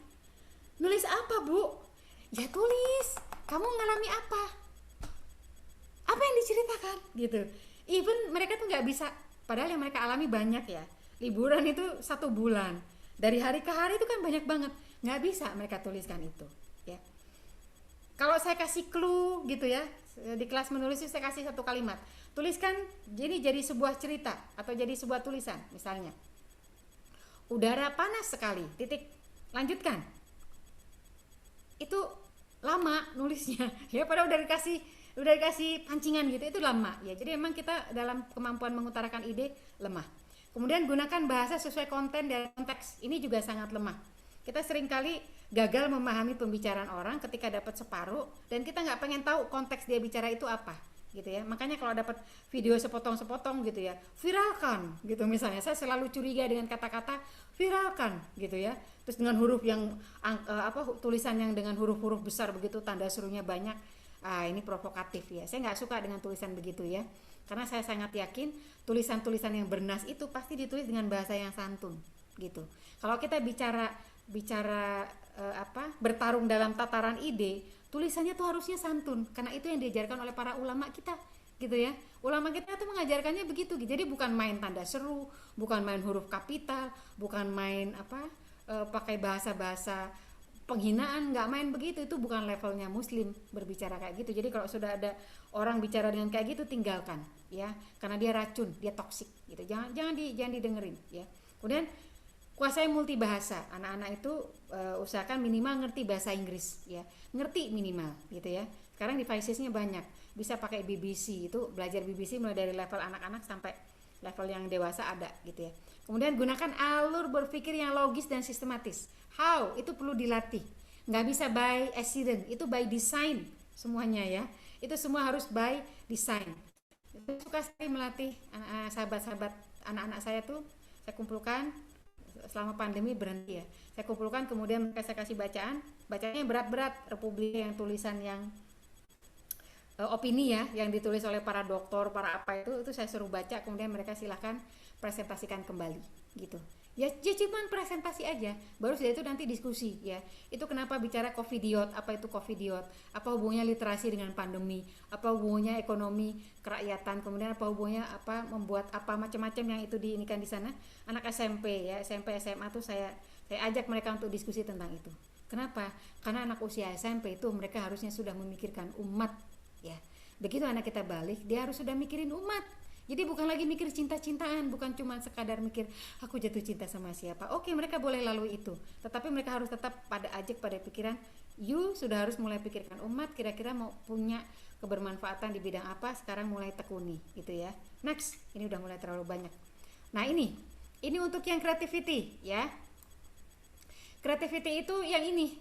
nulis apa bu? Ya tulis, kamu ngalami apa? Apa yang diceritakan? Gitu. Even mereka tuh nggak bisa, padahal yang mereka alami banyak ya. Liburan itu 1 bulan, dari hari ke hari itu kan banyak banget. Nggak bisa mereka tuliskan itu. Ya. Kalau saya kasih clue gitu ya, di kelas menulis itu saya kasih 1 kalimat. Tuliskan, jadi sebuah cerita atau jadi sebuah tulisan, misalnya. Udara panas sekali, titik. Lanjutkan. Itu lama nulisnya ya, padahal udah dikasih pancingan gitu, itu lama ya. Jadi memang kita dalam kemampuan mengutarakan ide lemah. Kemudian gunakan bahasa sesuai konten dan konteks, ini juga sangat lemah. Kita seringkali gagal memahami pembicaraan orang ketika dapat separuh dan kita nggak pengen tahu konteks dia bicara itu apa gitu ya. Makanya kalau dapat video sepotong-sepotong gitu ya, viralkan gitu misalnya. Saya selalu curiga dengan kata-kata viralkan gitu ya. Terus dengan huruf yang tulisan yang dengan huruf-huruf besar begitu, tanda serunya banyak. Ini provokatif ya. Saya nggak suka dengan tulisan begitu ya. Karena saya sangat yakin tulisan-tulisan yang bernas itu pasti ditulis dengan bahasa yang santun gitu. Kalau kita bicara bertarung dalam tataran ide, tulisannya tuh harusnya santun, karena itu yang diajarkan oleh para ulama kita gitu ya. Ulama kita tuh mengajarkannya begitu. Jadi bukan main tanda seru, bukan main huruf kapital, bukan main pakai bahasa-bahasa penghinaan, nggak main begitu. Itu bukan levelnya muslim berbicara kayak gitu. Jadi kalau sudah ada orang bicara dengan kayak gitu, tinggalkan ya, karena dia racun, dia toksik gitu. Jangan didengerin ya. Kemudian kuasai multibahasa. Anak-anak itu usahakan minimal ngerti bahasa Inggris ya, ngerti minimal gitu ya. Sekarang devices-nya banyak, bisa pakai BBC, itu belajar BBC mulai dari level anak-anak sampai level yang dewasa ada gitu ya. Kemudian gunakan alur berpikir yang logis dan sistematis. How itu perlu dilatih, nggak bisa by accident, itu by design semuanya ya. Itu semua harus by design. Saya suka sekali melatih sahabat-sahabat anak-anak saya tuh, saya kumpulkan selama pandemi berhenti ya. Saya kumpulkan, kemudian saya kasih bacaannya berat-berat, Republik yang tulisan yang opini ya, yang ditulis oleh para dokter, para apa itu saya suruh baca, kemudian mereka silahkan presentasikan kembali gitu. Ya cuman presentasi aja, baru setelah itu nanti diskusi ya. Itu kenapa bicara covidiot, apa itu covidiot, apa hubungannya literasi dengan pandemi, apa hubungannya ekonomi kerakyatan, kemudian apa hubungannya apa membuat apa macam-macam yang itu diinikan di sana. Anak SMP ya, SMP SMA tuh saya ajak mereka untuk diskusi tentang itu. Kenapa? Karena anak usia SMP itu mereka harusnya sudah memikirkan umat ya. Begitu anak kita balik, dia harus sudah mikirin umat. Jadi bukan lagi mikir cinta-cintaan, bukan cuma sekadar mikir aku jatuh cinta sama siapa. Oke, mereka boleh lalui itu, tetapi mereka harus tetap pada pikiran, you sudah harus mulai pikirkan umat, kira-kira mau punya kebermanfaatan di bidang apa, sekarang mulai tekuni gitu ya. Next, ini udah mulai terlalu banyak. Nah ini untuk yang creativity ya. Creativity itu yang ini.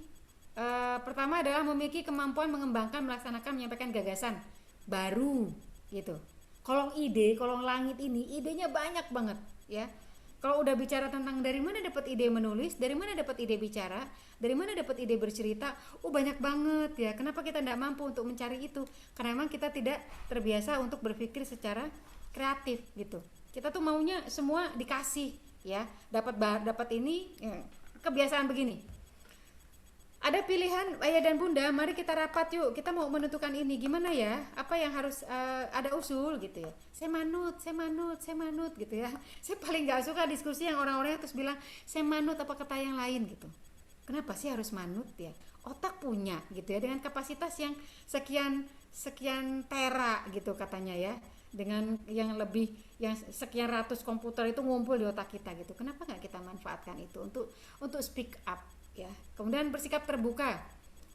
Pertama adalah memiliki kemampuan mengembangkan, melaksanakan, menyampaikan gagasan baru gitu. Kolong ide, kolong langit ini idenya banyak banget ya. Kalau udah bicara tentang dari mana dapat ide menulis, dari mana dapat ide bicara, dari mana dapat ide bercerita, banyak banget ya. Kenapa kita tidak mampu untuk mencari itu? Karena memang kita tidak terbiasa untuk berpikir secara kreatif gitu. Kita tuh maunya semua dikasih ya, dapat ini ya. Kebiasaan begini. Ada pilihan ayah dan bunda, mari kita rapat yuk, kita mau menentukan ini gimana ya, apa yang harus ada usul gitu ya. Saya manut gitu ya. Saya paling nggak suka diskusi yang orang-orangnya terus bilang saya manut apa kata yang lain gitu. Kenapa sih harus manut ya? Otak punya gitu ya, dengan kapasitas yang sekian tera gitu katanya ya, dengan yang lebih yang sekian ratus komputer itu ngumpul di otak kita gitu. Kenapa nggak kita manfaatkan itu untuk speak up ya. Kemudian bersikap terbuka,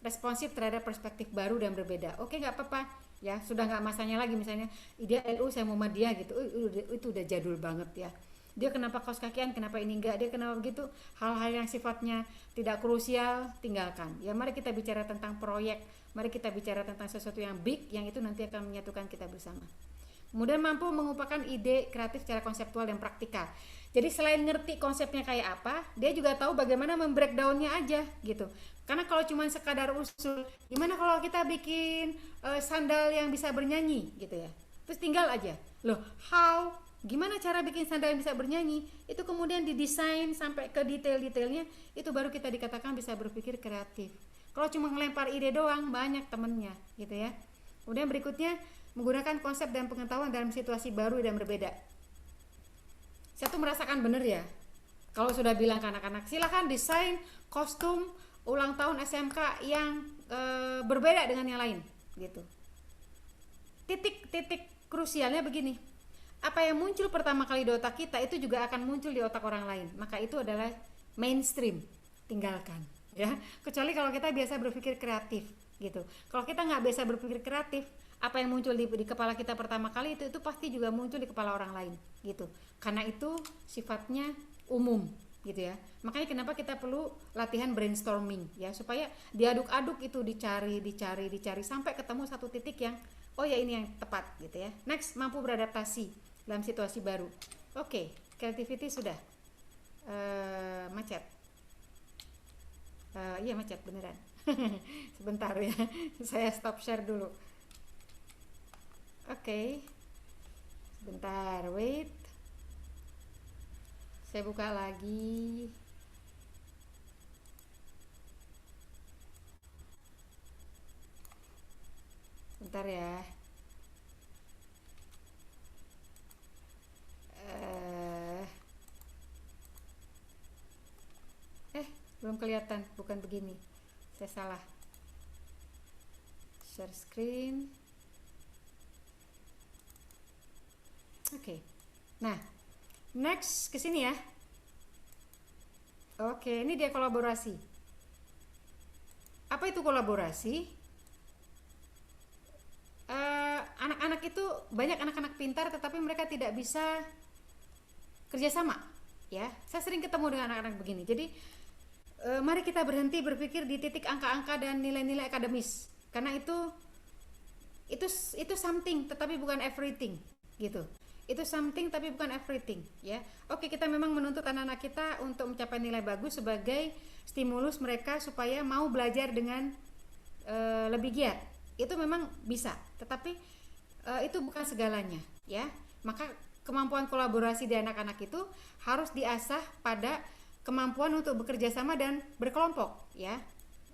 responsif terhadap perspektif baru dan berbeda. Oke, nggak apa-apa ya, sudah nggak masanya lagi misalnya ide LU saya mau Muhammadiyah gitu, itu udah jadul banget ya. Dia kenapa kaos kakian, kenapa ini enggak, dia kenapa begitu, hal-hal yang sifatnya tidak krusial tinggalkan ya. Mari kita bicara tentang proyek, mari kita bicara tentang sesuatu yang big, yang itu nanti akan menyatukan kita bersama. Kemudian mampu mengumpulkan ide kreatif secara konseptual dan praktikal. Jadi selain ngerti konsepnya kayak apa, dia juga tahu bagaimana membreakdownnya aja gitu. Karena kalau cuma sekadar usul, gimana kalau kita bikin sandal yang bisa bernyanyi gitu ya. Terus tinggal aja, loh how, gimana cara bikin sandal yang bisa bernyanyi, itu kemudian didesain sampai ke detail-detailnya, itu baru kita dikatakan bisa berpikir kreatif. Kalau cuma ngelempar ide doang, banyak temennya gitu ya. Kemudian berikutnya, menggunakan konsep dan pengetahuan dalam situasi baru dan berbeda. Saya tuh merasakan bener ya, kalau sudah bilang ke anak-anak silakan desain kostum ulang tahun SMK yang berbeda dengan yang lain gitu. Titik krusialnya begini, apa yang muncul pertama kali di otak kita itu juga akan muncul di otak orang lain, maka itu adalah mainstream, tinggalkan ya. Kecuali kalau kita biasa berpikir kreatif gitu. Kalau kita nggak biasa berpikir kreatif, apa yang muncul di kepala kita pertama kali itu pasti juga muncul di kepala orang lain gitu. Karena itu sifatnya umum gitu ya. Makanya kenapa kita perlu latihan brainstorming ya, supaya diaduk-aduk itu, dicari sampai ketemu satu titik yang oh ya ini yang tepat gitu ya. Next, mampu beradaptasi dalam situasi baru. Oke, creativity sudah. Macet. Iya macet beneran. Sebentar ya, saya stop share dulu. Oke, sebentar, wait. Saya buka lagi. Bentar ya. belum kelihatan, bukan begini, saya salah. Share screen. Oke. Nah, next ke sini ya. Oke, ini dia kolaborasi. Apa itu kolaborasi? Anak-anak itu banyak anak-anak pintar tetapi mereka tidak bisa kerjasama, ya. Saya sering ketemu dengan anak-anak begini. Jadi mari kita berhenti berpikir di titik angka-angka dan nilai-nilai akademis, karena itu something tetapi bukan everything, gitu. Itu something tapi bukan everything, ya. Oke, kita memang menuntut anak-anak kita untuk mencapai nilai bagus sebagai stimulus mereka supaya mau belajar dengan lebih giat. Itu memang bisa, tetapi itu bukan segalanya, ya. Maka kemampuan kolaborasi di anak-anak itu harus diasah pada kemampuan untuk bekerja sama dan berkelompok, ya.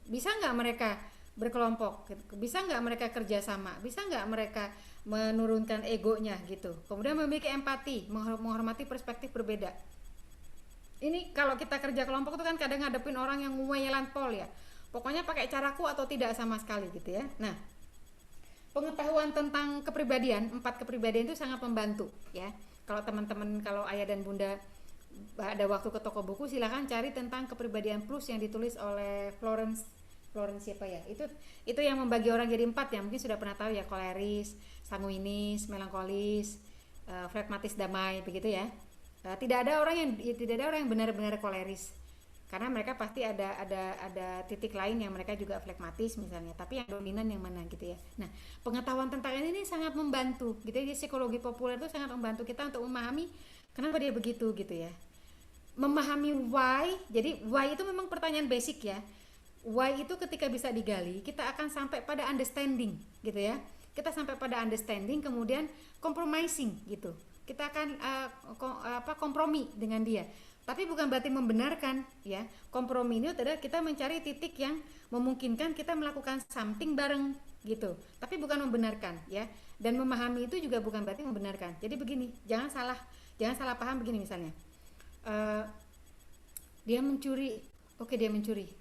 Bisa nggak mereka berkelompok? Bisa nggak mereka kerja sama? Bisa nggak mereka menurunkan egonya, gitu. Kemudian memiliki empati, menghormati perspektif berbeda. Ini kalau kita kerja kelompok itu kan kadang ngadepin orang yang nguyelan pol, ya. Pokoknya pakai caraku atau tidak sama sekali, gitu ya. Nah, pengetahuan tentang kepribadian, 4 kepribadian itu sangat membantu, ya. Kalau teman-teman, kalau ayah dan bunda ada waktu ke toko buku, silahkan cari tentang kepribadian plus yang ditulis oleh Florence siapa ya, itu yang membagi orang jadi 4, ya. Mungkin sudah pernah tahu ya, koleris, sanguinis, melankolis, flegmatis, damai, begitu ya. Tidak ada orang yang benar-benar koleris, karena mereka pasti ada titik lain yang mereka juga flegmatis misalnya, tapi yang dominan yang mana, gitu ya. Nah, pengetahuan tentang ini sangat membantu, gitu ya. Di psikologi populer itu sangat membantu kita untuk memahami kenapa dia begitu, gitu ya. Memahami why. Jadi why itu memang pertanyaan basic, ya. Why itu ketika bisa digali, kita akan sampai pada understanding, gitu ya. Kita sampai pada understanding, kemudian compromising, gitu. Kita akan kompromi dengan dia. Tapi bukan berarti membenarkan, ya. Kompromi ini adalah kita mencari titik yang memungkinkan kita melakukan something bareng, gitu. Tapi bukan membenarkan, ya. Dan memahami itu juga bukan berarti membenarkan. Jadi begini, jangan salah paham begini misalnya. Dia mencuri. Oke, dia mencuri.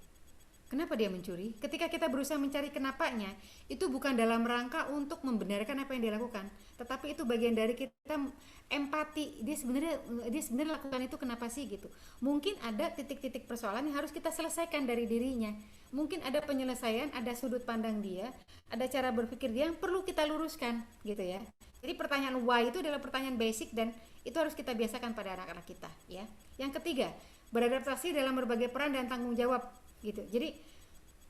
Kenapa dia mencuri? Ketika kita berusaha mencari kenapanya, itu bukan dalam rangka untuk membenarkan apa yang dia lakukan, tetapi itu bagian dari kita empati. Dia sebenarnya lakukan itu kenapa sih, gitu. Mungkin ada titik-titik persoalan yang harus kita selesaikan dari dirinya. Mungkin ada penyelesaian, ada sudut pandang dia, ada cara berpikir dia yang perlu kita luruskan, gitu ya. Jadi pertanyaan why itu adalah pertanyaan basic dan itu harus kita biasakan pada anak-anak kita, ya. Yang ketiga, beradaptasi dalam berbagai peran dan tanggung jawab, gitu. Jadi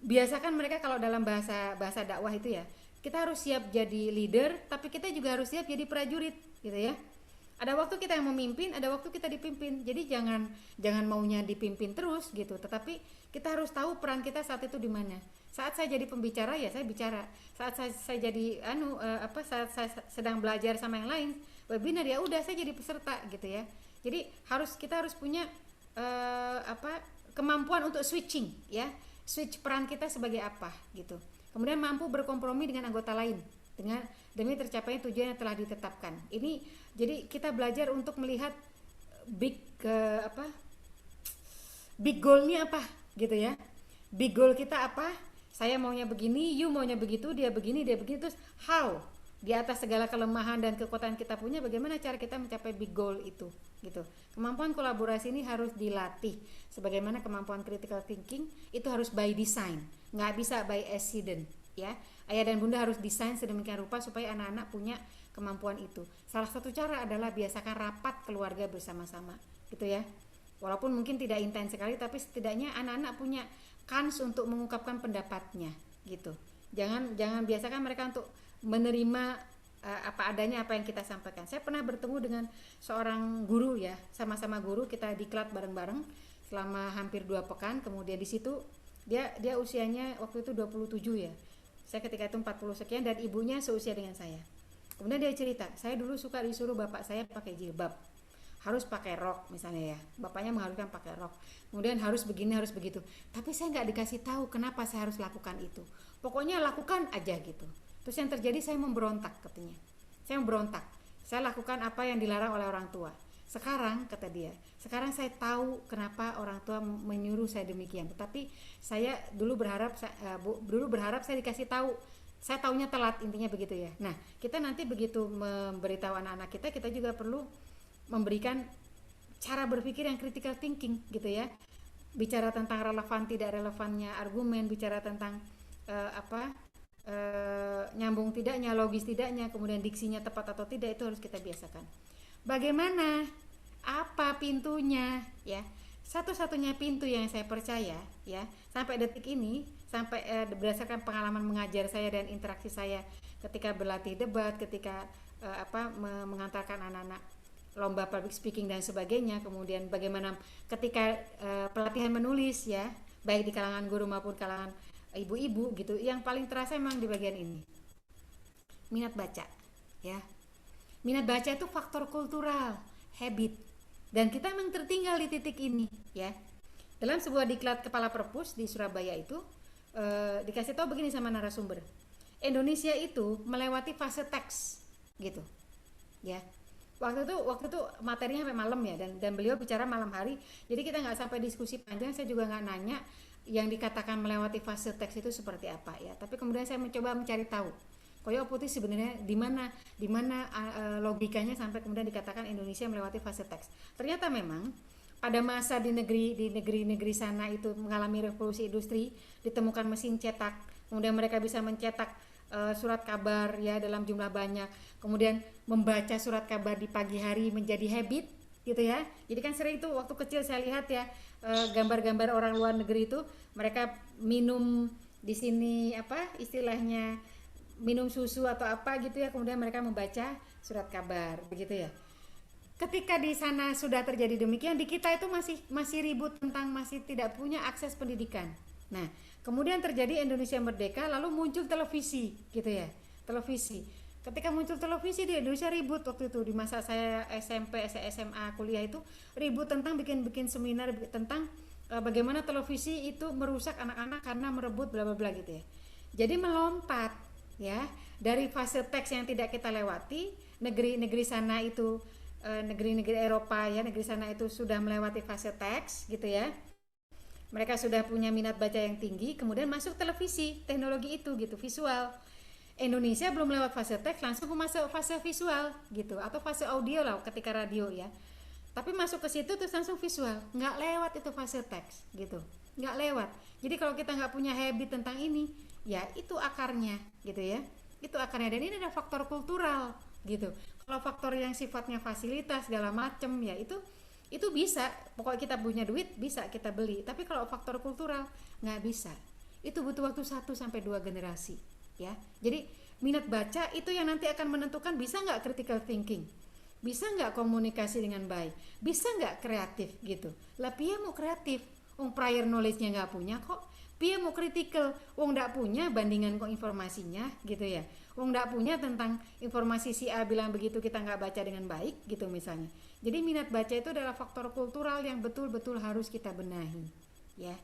biasakan mereka kalau dalam bahasa dakwah itu, ya, kita harus siap jadi leader, tapi kita juga harus siap jadi prajurit, gitu ya. Ada waktu kita yang memimpin, ada waktu kita dipimpin. Jadi jangan maunya dipimpin terus, gitu. Tetapi kita harus tahu peran kita saat itu di mana. Saat saya jadi pembicara, ya saya bicara. Saat saya jadi saat saya sedang belajar sama yang lain, webinar, ya udah saya jadi peserta, gitu ya. Jadi kita harus punya kemampuan untuk switching, ya. Switch peran kita sebagai apa, gitu. Kemudian mampu berkompromi dengan anggota lain demi tercapainya tujuan yang telah ditetapkan. Ini jadi kita belajar untuk melihat big goal-nya apa, gitu ya. Big goal kita apa? Saya maunya begini, you maunya begitu, dia begini, terus how? Di atas segala kelemahan dan kekuatan kita punya, bagaimana cara kita mencapai big goal itu, gitu. Kemampuan kolaborasi ini harus dilatih. Sebagaimana kemampuan critical thinking itu harus by design, nggak bisa by accident, ya. Ayah dan bunda harus desain sedemikian rupa supaya anak-anak punya kemampuan itu. Salah satu cara adalah biasakan rapat keluarga bersama-sama, gitu ya. Walaupun mungkin tidak intens sekali, tapi setidaknya anak-anak punya kans untuk mengungkapkan pendapatnya, gitu. Jangan biasakan mereka untuk menerima apa adanya apa yang kita sampaikan. Saya pernah bertemu dengan seorang guru, ya, sama-sama guru, kita diklat bareng-bareng selama hampir 2 pekan. Kemudian di situ dia usianya waktu itu 27, ya. Saya ketika itu 40 sekian dan ibunya seusia dengan saya. Kemudian dia cerita, saya dulu suka disuruh bapak saya pakai jilbab, harus pakai rok misalnya, ya. Bapaknya mengharuskan pakai rok. Kemudian harus begini, harus begitu. Tapi saya nggak dikasih tahu kenapa saya harus lakukan itu. Pokoknya lakukan aja, gitu. Terus yang terjadi saya memberontak, katanya. Saya memberontak. Saya lakukan apa yang dilarang oleh orang tua. Sekarang, kata dia, sekarang saya tahu kenapa orang tua menyuruh saya demikian. Tetapi saya dulu berharap saya dikasih tahu. Saya taunya telat, intinya begitu ya. Nah, kita nanti begitu memberitahu anak-anak kita, kita juga perlu memberikan cara berpikir yang critical thinking gitu ya. Bicara tentang relevan tidak relevannya argumen, bicara tentang apa nyambung tidaknya, logis tidaknya, kemudian diksinya tepat atau tidak, itu harus kita biasakan. Bagaimana? Apa pintunya? Ya, satu-satunya pintu yang saya percaya, ya, sampai detik ini, sampai berdasarkan pengalaman mengajar saya dan interaksi saya ketika berlatih debat, ketika mengantarkan anak-anak lomba public speaking dan sebagainya, kemudian bagaimana ketika pelatihan menulis, ya, baik di kalangan guru maupun kalangan ibu-ibu gitu, yang paling terasa memang di bagian ini, minat baca, ya. Minat baca itu faktor kultural, habit, dan kita memang tertinggal di titik ini, ya. Dalam sebuah diklat kepala perpus di Surabaya itu dikasih tahu begini sama narasumber, Indonesia itu melewati fase teks, gitu, ya. Waktu itu materinya sampai malam ya, dan beliau bicara malam hari, jadi kita nggak sampai diskusi panjang. Saya juga nggak nanya yang dikatakan melewati fase teks itu seperti apa ya, tapi kemudian saya mencoba mencari tahu koyo putih sebenarnya di mana logikanya sampai kemudian dikatakan Indonesia melewati fase teks. Ternyata memang pada masa di negeri sana itu mengalami revolusi industri, ditemukan mesin cetak, kemudian mereka bisa mencetak surat kabar ya dalam jumlah banyak, kemudian membaca surat kabar di pagi hari menjadi habit gitu ya. Jadi kan sering tuh waktu kecil saya lihat ya gambar-gambar orang luar negeri itu mereka minum di sini apa istilahnya minum susu atau apa gitu ya, kemudian mereka membaca surat kabar begitu ya. Ketika di sana sudah terjadi demikian, di kita itu masih ribut tentang masih tidak punya akses pendidikan. Nah, kemudian terjadi Indonesia Merdeka, lalu muncul televisi gitu ya, televisi. Ketika muncul televisi di Indonesia ribut waktu itu, di masa saya SMP, SMA, kuliah itu ribut tentang bikin seminar tentang bagaimana televisi itu merusak anak-anak karena merebut bla bla bla gitu ya. Jadi melompat ya dari fase teks yang tidak kita lewati, negeri-negeri sana itu negeri-negeri Eropa ya, negeri sana itu sudah melewati fase teks gitu ya. Mereka sudah punya minat baca yang tinggi, kemudian masuk televisi, teknologi itu gitu, visual. Indonesia belum lewat fase teks, langsung masuk fase visual gitu, atau fase audio lah ketika radio ya. Tapi masuk ke situ terus langsung visual, nggak lewat itu fase teks gitu, nggak lewat. Jadi kalau kita nggak punya habit tentang ini, ya itu akarnya gitu ya, itu akarnya. Dan ini ada faktor kultural gitu. Kalau faktor yang sifatnya fasilitas segala macem ya itu bisa, pokoknya kita punya duit bisa kita beli. Tapi kalau faktor kultural nggak bisa, itu butuh waktu 1-2 generasi ya. Jadi minat baca itu yang nanti akan menentukan bisa nggak critical thinking, bisa nggak komunikasi dengan baik, bisa nggak kreatif gitu. Lah Pia mau kreatif, prior knowledge-nya nggak punya kok. Pia mau critical, nggak punya bandingan kok informasinya gitu ya. Nggak punya tentang informasi si A bilang begitu kita nggak baca dengan baik gitu misalnya. Jadi minat baca itu adalah faktor kultural yang betul-betul harus kita benahi ya.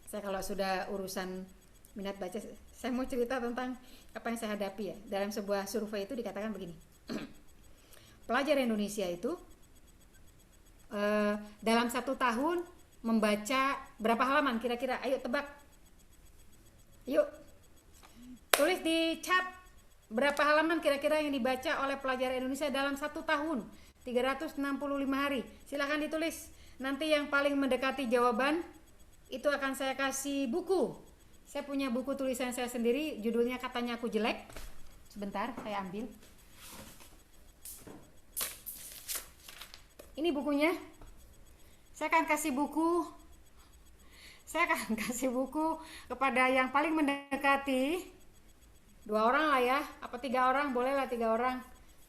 Saya kalau sudah urusan minat baca, saya mau cerita tentang apa yang saya hadapi ya. Dalam sebuah survei itu dikatakan begini, pelajar Indonesia itu dalam 1 tahun membaca berapa halaman kira-kira? Ayo tebak. Yuk. Tulis di chat berapa halaman kira-kira yang dibaca oleh pelajar Indonesia dalam 1 tahun. 365 hari. Silahkan ditulis. Nanti yang paling mendekati jawaban itu akan saya kasih buku. Saya punya buku tulisan saya sendiri, judulnya Katanya Aku Jelek. Sebentar, saya ambil. Ini bukunya. Saya akan kasih buku kepada yang paling mendekati 2 orang lah ya, apa 3 orang, boleh lah 3 orang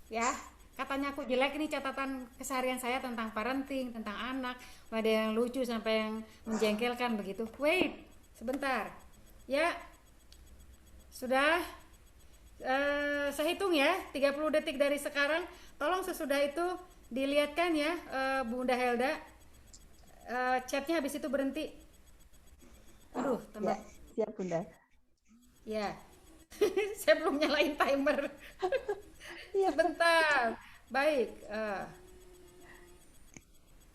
ya. Katanya Aku Jelek ini catatan keseharian saya tentang parenting, tentang anak, ada yang lucu sampai yang menjengkelkan begitu. Wait, sebentar ya, sudah saya hitung ya, 30 detik dari sekarang. Tolong sesudah itu dilihatkan ya Bunda Helda, chatnya habis itu berhenti. Aduh, Ya, siap Bunda. Ya, saya belum nyalain timer. Iya. Sebentar. Baik,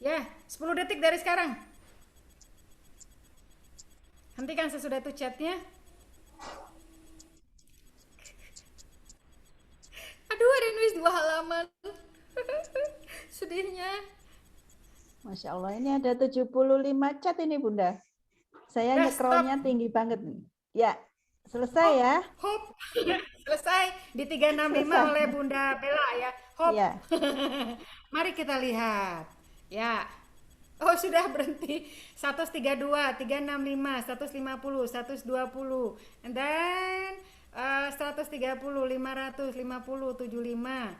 ya 10 detik dari sekarang. Hentikan sesudah itu chatnya. Aduh, ada yang nulis 2 halaman. Sedihnya. Masya Allah, ini ada 75 chat ini Bunda. Saya Udah stop. nyekrolnya tinggi banget nih. Ya, selesai Hop, ya. hop. Selesai di 365 Selesai. oleh Bunda Bella ya. Hop. Ya, Mari kita lihat. Ya. Oh, sudah berhenti. 132, 365, 150, 120. And then 130, 550, 75.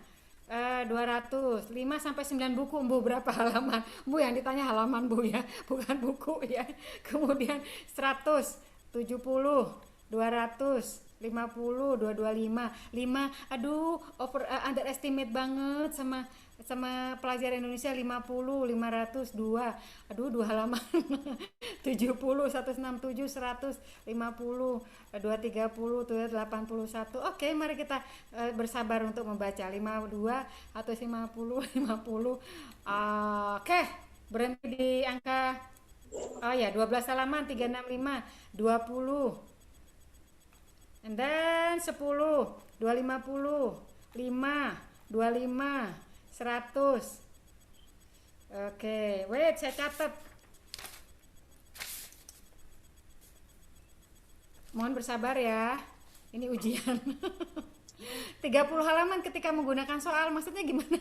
200, 5 sampai 9 buku, Bu. Berapa halaman? Bu, yang ditanya halaman, Bu, ya. Bukan buku ya. Kemudian 100, 70, 200, 50, 225, 5. Aduh, underestimate banget sama pelajar Indonesia. 50, 500, 2. Aduh, 2 halaman. 70, 167, 100, 50, 230, 81. Oke, mari kita bersabar untuk membaca. 52, 150, 50. Oke, berhenti di angka, oh ya, 12 halaman, 365, 20. And then 10, 250, 5, 25, 100. Oke, wait, saya catat. Mohon bersabar ya. Ini ujian. 30 halaman ketika menggunakan soal, maksudnya gimana?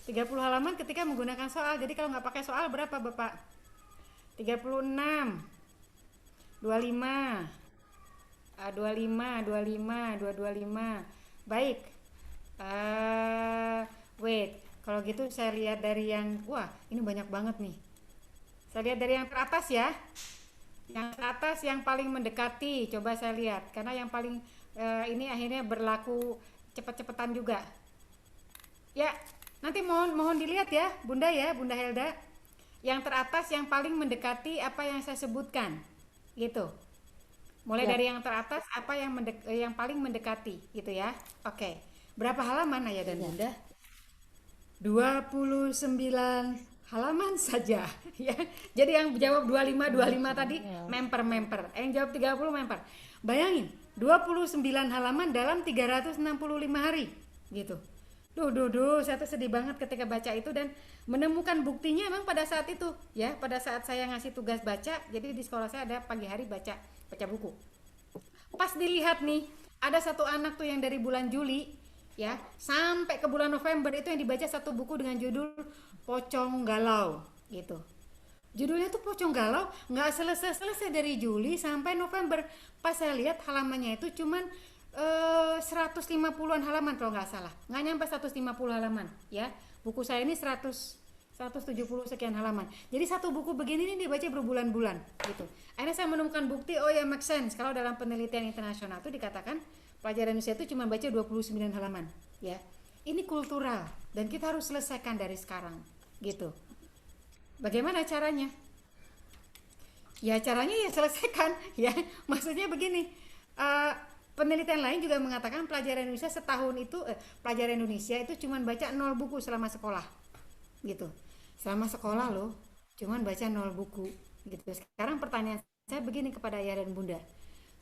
30 halaman ketika menggunakan soal. Jadi kalau nggak pakai soal berapa, Bapak? 36, 25, 25, 25, 225. Baik. Wait, kalau gitu saya lihat dari yang, wah, ini banyak banget nih. Saya lihat dari yang teratas ya. Yang teratas yang paling mendekati, coba saya lihat. Karena yang paling ini akhirnya berlaku cepet-cepetan juga. Ya, nanti mohon dilihat ya, Bunda Helda. Yang teratas yang paling mendekati apa yang saya sebutkan, gitu. Mulai ya. dari yang teratas apa yang paling mendekati, gitu ya. Oke. Berapa halaman Ayah dan Ya. Bunda? 29 halaman saja ya. Jadi yang jawab 25 tadi memper. Yang jawab 30 memper. Bayangin, 29 halaman dalam 365 hari gitu. Duh, saya tuh sedih banget ketika baca itu dan menemukan buktinya emang pada saat itu ya, pada saat saya ngasih tugas baca. Jadi di sekolah saya ada pagi hari baca buku. Pas dilihat nih, ada satu anak tuh yang dari bulan Juli ya sampai ke bulan November itu yang dibaca satu buku dengan judul Pocong Galau gitu. Judulnya tuh Pocong Galau, nggak selesai dari Juli sampai November. Pas saya lihat halamannya itu cuman 150-an halaman kalau nggak salah, nggak nyampe 150 halaman ya. Buku saya ini 170 sekian halaman. Jadi satu buku begini ini dibaca berbulan-bulan gitu. Akhirnya saya menemukan bukti, oh ya, make sense kalau dalam penelitian internasional itu dikatakan pelajar Indonesia itu cuma baca 29 halaman ya. Ini kultural dan kita harus selesaikan dari sekarang gitu. Bagaimana caranya? Ya caranya ya selesaikan ya. Maksudnya begini, penelitian lain juga mengatakan pelajar Indonesia setahun itu pelajar Indonesia itu cuma baca 0 buku selama sekolah gitu. Selama sekolah loh cuma baca 0 buku gitu. Sekarang pertanyaan saya begini kepada ayah dan bunda,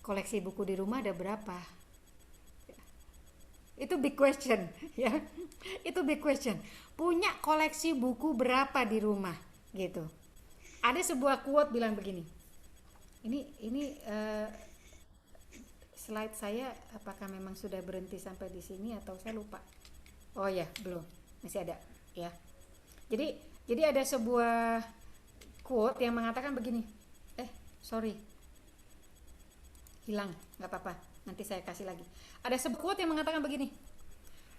koleksi buku di rumah ada berapa? Itu big question ya. Itu big question. Punya koleksi buku berapa di rumah gitu. Ada sebuah quote bilang begini. Ini slide saya apakah memang sudah berhenti sampai di sini atau saya lupa. Oh ya, belum. Masih ada ya. Jadi ada sebuah quote yang mengatakan begini. Sorry. Hilang, nggak apa-apa. Nanti saya kasih lagi. Ada sebuah quote yang mengatakan begini.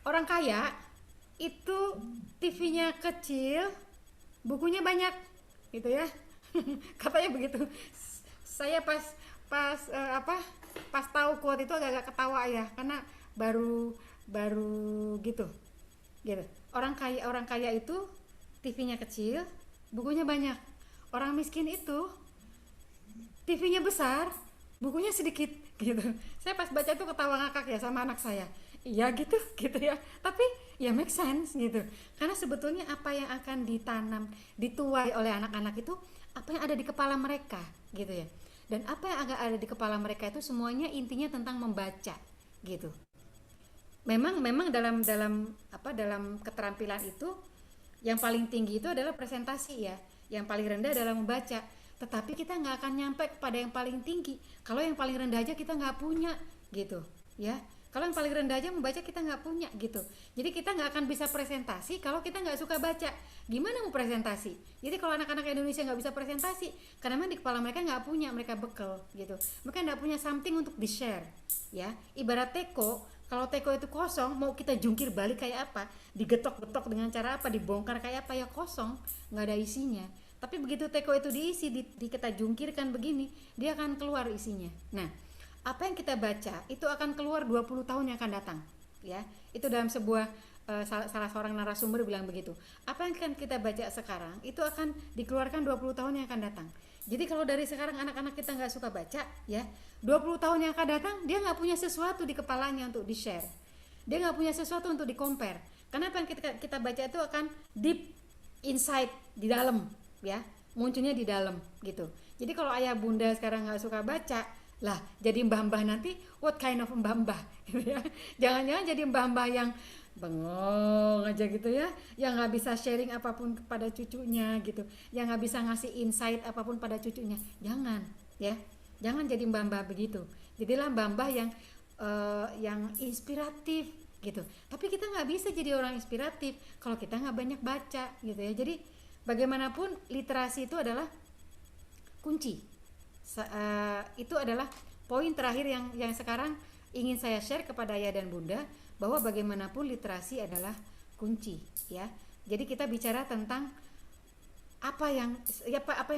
Orang kaya itu TV-nya kecil, bukunya banyak. Gitu ya. Katanya begitu. Saya pas tahu quote itu agak ketawa ya, karena baru gitu. Orang kaya itu TV-nya kecil, bukunya banyak. Orang miskin itu TV-nya besar, bukunya sedikit gitu. Saya pas baca tuh ketawa ngakak ya sama anak saya. Iya gitu gitu ya. Tapi ya make sense gitu. Karena sebetulnya apa yang akan ditanam, dituai oleh anak-anak itu apa yang ada di kepala mereka gitu ya. Dan apa yang agak ada di kepala mereka itu semuanya intinya tentang membaca gitu. Memang dalam dalam dalam keterampilan itu yang paling tinggi itu adalah presentasi ya, yang paling rendah adalah membaca. Tetapi kita nggak akan nyampe kepada yang paling tinggi kalau yang paling rendah aja kita nggak punya gitu ya. Kalau yang paling rendah aja membaca kita nggak punya gitu. Jadi kita nggak akan bisa presentasi kalau kita nggak suka baca. Gimana mau presentasi? Jadi kalau anak-anak Indonesia nggak bisa presentasi karena memang di kepala mereka nggak punya, mereka bekel gitu. Mereka nggak punya something untuk di share ya. Ibarat teko, kalau teko itu kosong, mau kita jungkir balik kayak apa, digetok-getok dengan cara apa, dibongkar kayak apa, ya kosong, nggak ada isinya. Tapi begitu teko itu diisi, kita jungkirkan begini, dia akan keluar isinya. Nah, apa yang kita baca itu akan keluar 20 tahun yang akan datang, ya. Itu dalam sebuah salah seorang narasumber bilang begitu. Apa yang akan kita baca sekarang itu akan dikeluarkan 20 tahun yang akan datang. Jadi kalau dari sekarang anak-anak kita nggak suka baca, ya 20 tahun yang akan datang dia nggak punya sesuatu di kepalanya untuk di share, dia nggak punya sesuatu untuk di compare. Karena apa yang kita baca itu akan deep inside, di dalam, ya, munculnya di dalam gitu. Jadi kalau ayah bunda sekarang nggak suka baca, lah jadi mbah-mbah nanti what kind of mbah-mbah gitu ya. Jangan-jangan jadi mbah-mbah yang bengong aja gitu ya, yang nggak bisa sharing apapun kepada cucunya gitu, yang nggak bisa ngasih insight apapun pada cucunya. Jangan ya, jangan jadi mbah-mbah begitu. Jadilah mbah-mbah yang inspiratif gitu. Tapi kita nggak bisa jadi orang inspiratif kalau kita nggak banyak baca gitu ya. Jadi bagaimanapun literasi itu adalah kunci. Itu adalah poin terakhir yang sekarang ingin saya share kepada ayah dan bunda, bahwa bagaimanapun literasi adalah kunci ya. Jadi kita bicara tentang apa yang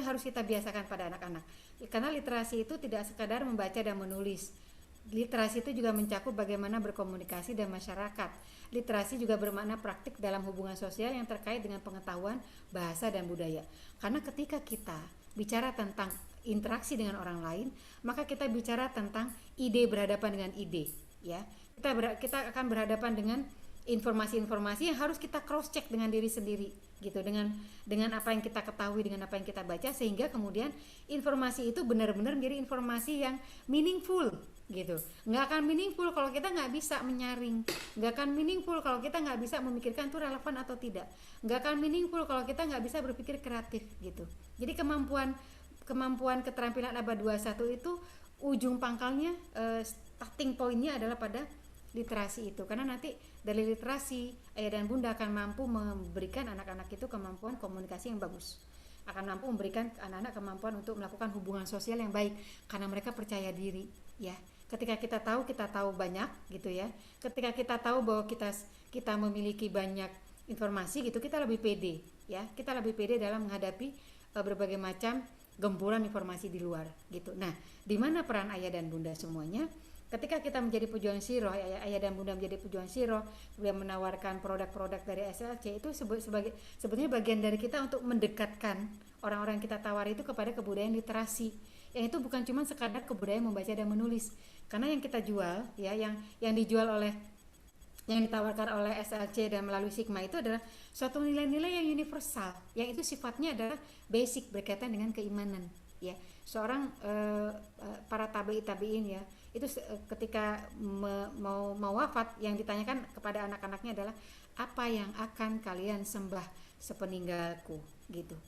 harus kita biasakan pada anak-anak. Karena literasi itu tidak sekadar membaca dan menulis. Literasi itu juga mencakup bagaimana berkomunikasi dan masyarakat. Literasi juga bermakna praktik dalam hubungan sosial yang terkait dengan pengetahuan, bahasa, dan budaya. Karena ketika kita bicara tentang interaksi dengan orang lain, maka kita bicara tentang ide berhadapan dengan ide, ya. Kita akan berhadapan dengan informasi-informasi yang harus kita cross check dengan diri sendiri, gitu, dengan apa yang kita ketahui, dengan apa yang kita baca, sehingga kemudian informasi itu benar-benar menjadi informasi yang meaningful, gitu. Nggak akan meaningful kalau kita nggak bisa menyaring, nggak akan meaningful kalau kita nggak bisa memikirkan itu relevan atau tidak, nggak akan meaningful kalau kita nggak bisa berpikir kreatif, gitu. Jadi kemampuan keterampilan abad 21 itu ujung pangkalnya, starting pointnya adalah pada literasi itu. Karena nanti dari literasi ayah dan bunda akan mampu memberikan anak-anak itu kemampuan komunikasi yang bagus, akan mampu memberikan anak-anak kemampuan untuk melakukan hubungan sosial yang baik karena mereka percaya diri, ya. Ketika kita tahu banyak gitu ya, ketika kita tahu bahwa kita memiliki banyak informasi gitu, kita lebih pede, ya. Kita lebih pede dalam menghadapi berbagai macam gempuran informasi di luar gitu. Nah, di mana peran ayah dan bunda semuanya? Ketika kita menjadi pejuang Syirah, ayah dan bunda menjadi pejuang Syirah, kemudian menawarkan produk-produk dari SLC, itu sebetulnya bagian dari kita untuk mendekatkan orang-orang yang kita tawari itu kepada kebudayaan literasi. Yang itu bukan cuma sekadar kebudayaan membaca dan menulis. Karena yang kita jual, ya, yang dijual yang ditawarkan oleh SLC dan melalui Sigma itu adalah suatu nilai-nilai yang universal, yang itu sifatnya adalah basic, berkaitan dengan keimanan, ya. Seorang para tabi'in ya, itu ketika mau wafat, yang ditanyakan kepada anak-anaknya adalah apa yang akan kalian sembah sepeninggalku, gitu.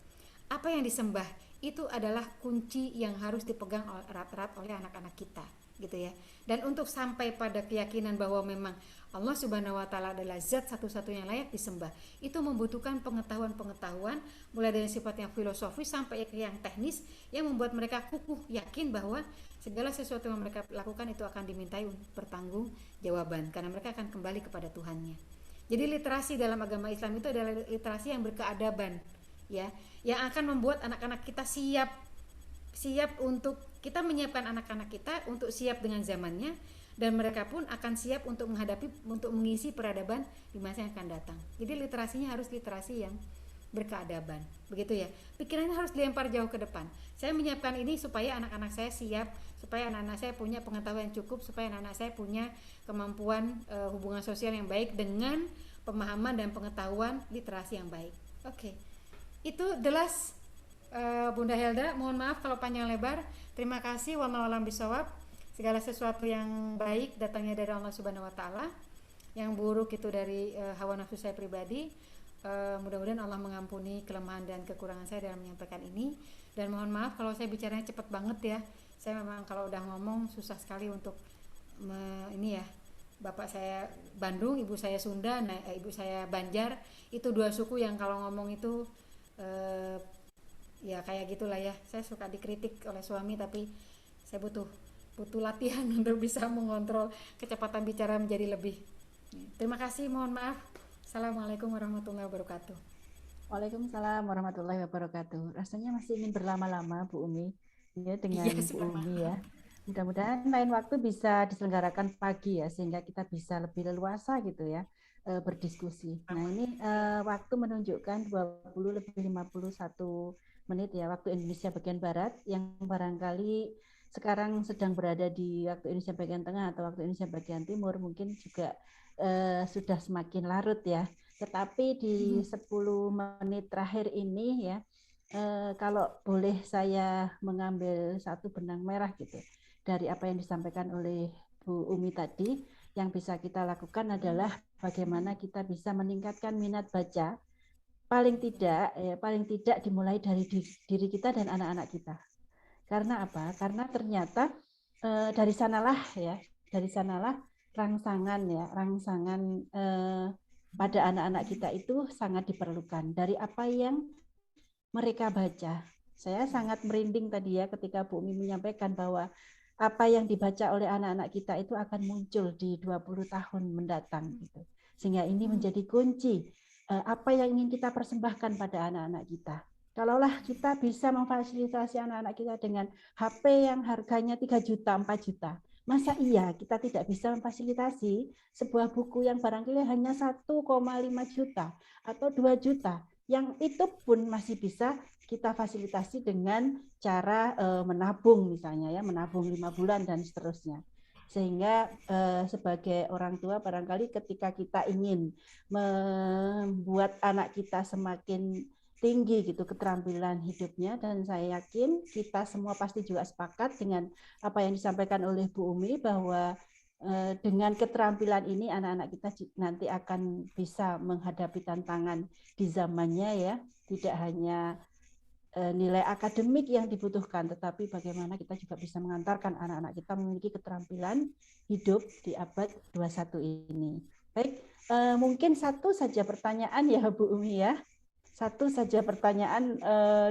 Apa yang disembah itu adalah kunci yang harus dipegang erat-erat oleh anak-anak kita, gitu ya. Dan untuk sampai pada keyakinan bahwa memang Allah Subhanahu wa taala adalah zat satu-satunya yang layak disembah, itu membutuhkan pengetahuan mulai dari sifat yang filosofis sampai ke yang teknis, yang membuat mereka kukuh yakin bahwa segala sesuatu yang mereka lakukan itu akan dimintai bertanggung jawaban, karena mereka akan kembali kepada Tuhannya. Jadi literasi dalam agama Islam itu adalah literasi yang berkeadaban, ya, yang akan membuat anak-anak kita siap untuk kita menyiapkan anak-anak kita untuk siap dengan zamannya, dan mereka pun akan siap untuk mengisi peradaban di masa yang akan datang. Jadi literasinya harus literasi yang berkeadaban. Begitu ya. Pikirannya harus dilempar jauh ke depan. Saya menyiapkan ini supaya anak-anak saya siap, supaya anak-anak saya punya pengetahuan yang cukup, supaya anak-anak saya punya kemampuan hubungan sosial yang baik dengan pemahaman dan pengetahuan literasi yang baik. Oke. Itu the last Bunda Helda, mohon maaf kalau panjang lebar. Terima kasih. Wallahu a'lam bishawab. Segala sesuatu yang baik datangnya dari Allah Subhanahu wa taala. Yang buruk itu dari hawa nafsu saya pribadi. Mudah-mudahan Allah mengampuni kelemahan dan kekurangan saya dalam menyampaikan ini. Dan mohon maaf kalau saya bicaranya cepat banget ya. Saya memang kalau udah ngomong susah sekali untuk ini ya. Bapak saya Bandung, ibu saya Sunda, ibu saya Banjar. Itu dua suku yang kalau ngomong itu ya kayak gitulah ya. Saya suka dikritik oleh suami, tapi saya butuh latihan untuk bisa mengontrol kecepatan bicara menjadi lebih. Terima kasih, mohon maaf. Assalamualaikum warahmatullahi wabarakatuh. Waalaikumsalam warahmatullahi wabarakatuh. Rasanya masih ingin berlama-lama Bu Umi ya dengan Bu Umi ya. Mudah-mudahan lain waktu bisa diselenggarakan pagi ya, sehingga kita bisa lebih leluasa gitu ya berdiskusi. Nah ini waktu menunjukkan 20 lebih 51 menit ya, waktu Indonesia bagian Barat, yang barangkali sekarang sedang berada di waktu Indonesia bagian Tengah atau waktu Indonesia bagian Timur mungkin juga sudah semakin larut ya. Tetapi di 10 menit terakhir ini ya, kalau boleh saya mengambil satu benang merah gitu dari apa yang disampaikan oleh Bu Umi tadi, yang bisa kita lakukan adalah bagaimana kita bisa meningkatkan minat baca, paling tidak dimulai dari diri kita dan anak-anak kita. Karena apa? Karena ternyata dari sanalah rangsangan pada anak-anak kita itu sangat diperlukan. Dari apa yang mereka baca. Saya sangat merinding tadi ya ketika Bu Umi menyampaikan bahwa apa yang dibaca oleh anak-anak kita itu akan muncul di 20 tahun mendatang gitu. Sehingga ini menjadi kunci apa yang ingin kita persembahkan pada anak-anak kita. Kalaulah kita bisa memfasilitasi anak-anak kita dengan HP yang harganya 3 juta, 4 juta. Masa iya kita tidak bisa memfasilitasi sebuah buku yang barangkali hanya 1,5 juta atau 2 juta. Yang itu pun masih bisa kita fasilitasi dengan cara menabung misalnya ya, menabung 5 bulan dan seterusnya. Sehingga sebagai orang tua barangkali ketika kita ingin membuat anak kita semakin tinggi gitu keterampilan hidupnya, dan saya yakin kita semua pasti juga sepakat dengan apa yang disampaikan oleh Bu Umi bahwa dengan keterampilan ini anak-anak kita nanti akan bisa menghadapi tantangan di zamannya ya, tidak hanya nilai akademik yang dibutuhkan, tetapi bagaimana kita juga bisa mengantarkan anak-anak kita memiliki keterampilan hidup di abad 21 ini. Baik, mungkin satu saja pertanyaan ya Bu Umi ya. Satu saja pertanyaan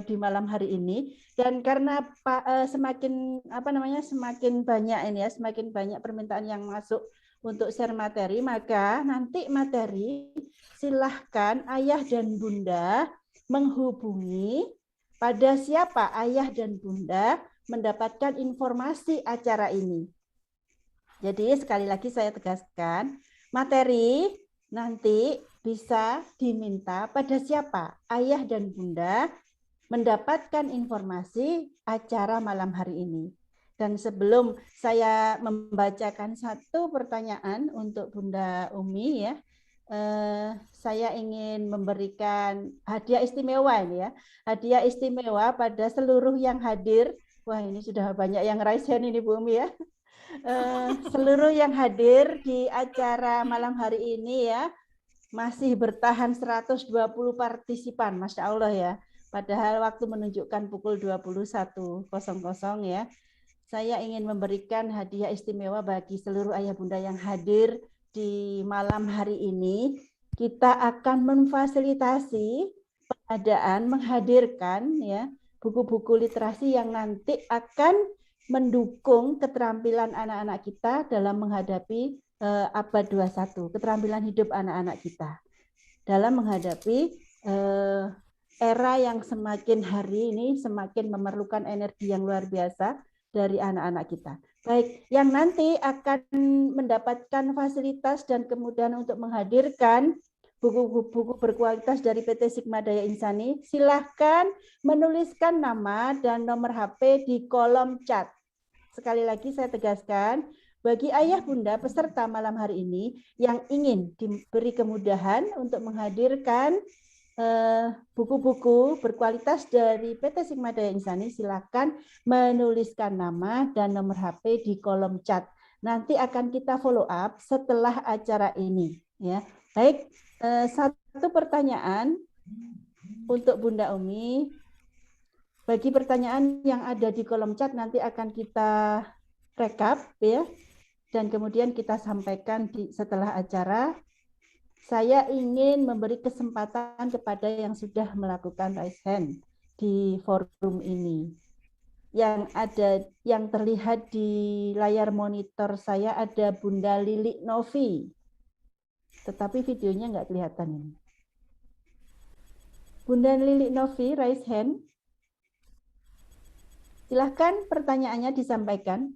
di malam hari ini, dan karena semakin banyak ini ya, semakin banyak permintaan yang masuk untuk share materi, maka nanti materi silahkan ayah dan bunda menghubungi pada siapa ayah dan bunda mendapatkan informasi acara ini. Jadi sekali lagi saya tegaskan, materi nanti bisa diminta pada siapa ayah dan bunda mendapatkan informasi acara malam hari ini. Dan sebelum saya membacakan satu pertanyaan untuk Bunda Umi ya, saya ingin memberikan hadiah istimewa ini ya, hadiah istimewa pada seluruh yang hadir. Wah ini sudah banyak yang raise hand ini Bu Umi ya. Seluruh yang hadir di acara malam hari ini ya, masih bertahan 120 partisipan, Masya Allah ya. Padahal waktu menunjukkan pukul 21.00 ya. Saya ingin memberikan hadiah istimewa bagi seluruh ayah bunda yang hadir di malam hari ini. Kita akan memfasilitasi pengadaan, menghadirkan ya buku-buku literasi yang nanti akan mendukung keterampilan anak-anak kita dalam menghadapi abad 21, keterampilan hidup anak-anak kita dalam menghadapi era yang semakin hari ini semakin memerlukan energi yang luar biasa dari anak-anak kita. Baik, yang nanti akan mendapatkan fasilitas dan kemudahan untuk menghadirkan buku-buku berkualitas dari PT Sigma Daya Insani, silahkan menuliskan nama dan nomor HP di kolom chat. Sekali lagi saya tegaskan, bagi ayah bunda peserta malam hari ini yang ingin diberi kemudahan untuk menghadirkan buku-buku berkualitas dari PT Sigma Daya Insani, silakan menuliskan nama dan nomor HP di kolom chat. Nanti akan kita follow up setelah acara ini. Ya, baik. Satu pertanyaan untuk Bunda Umi. Bagi pertanyaan yang ada di kolom chat nanti akan kita rekap, ya, dan kemudian kita sampaikan setelah acara. Saya ingin memberi kesempatan kepada yang sudah melakukan raise hand di forum ini. Yang terlihat di layar monitor saya ada Bunda Lili Novi, tetapi videonya nggak kelihatan ini. Bunda Lili Novi, raise hand. Silahkan pertanyaannya disampaikan.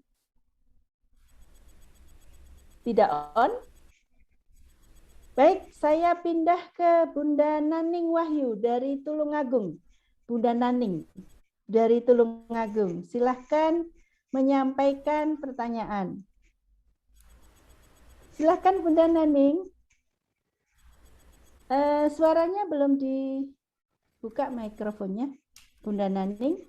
Tidak on? Baik, saya pindah ke Bunda Naning Wahyu dari Tulungagung. Bunda Naning dari Tulungagung, silahkan menyampaikan pertanyaan. Silahkan Bunda Naning. Suaranya belum dibuka mikrofonnya, Bunda Naning.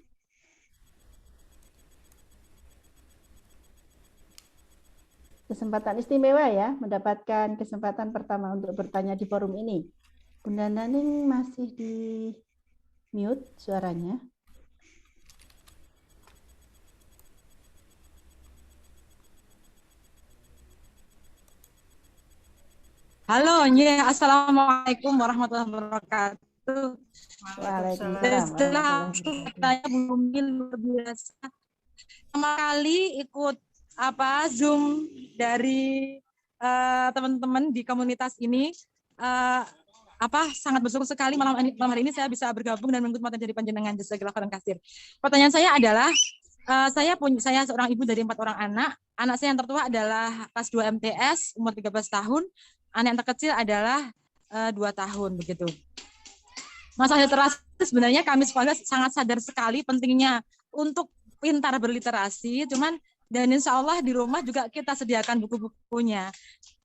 Kesempatan istimewa ya, mendapatkan kesempatan pertama untuk bertanya di forum ini. Bunda Naning masih di mute suaranya. Halo, ya, assalamualaikum warahmatullahi wabarakatuh. Waalaikumsalam. Setelah pertanyaan Bumi luar biasa. Pertama kali ikut Zoom dari teman-teman di komunitas ini, sangat bersyukur sekali malam hari ini saya bisa bergabung dan mengikut materi dari panjenengan. Jazakallahu khairan katsir. Pertanyaan saya adalah, saya seorang ibu dari 4 orang anak. Anak saya yang tertua adalah kelas 2 MTS, umur 13 tahun. Anak yang terkecil adalah 2 tahun begitu. Masalah literasi sebenarnya kami sekolah sangat sadar sekali pentingnya untuk pintar berliterasi, dan insya Allah di rumah juga kita sediakan buku-bukunya.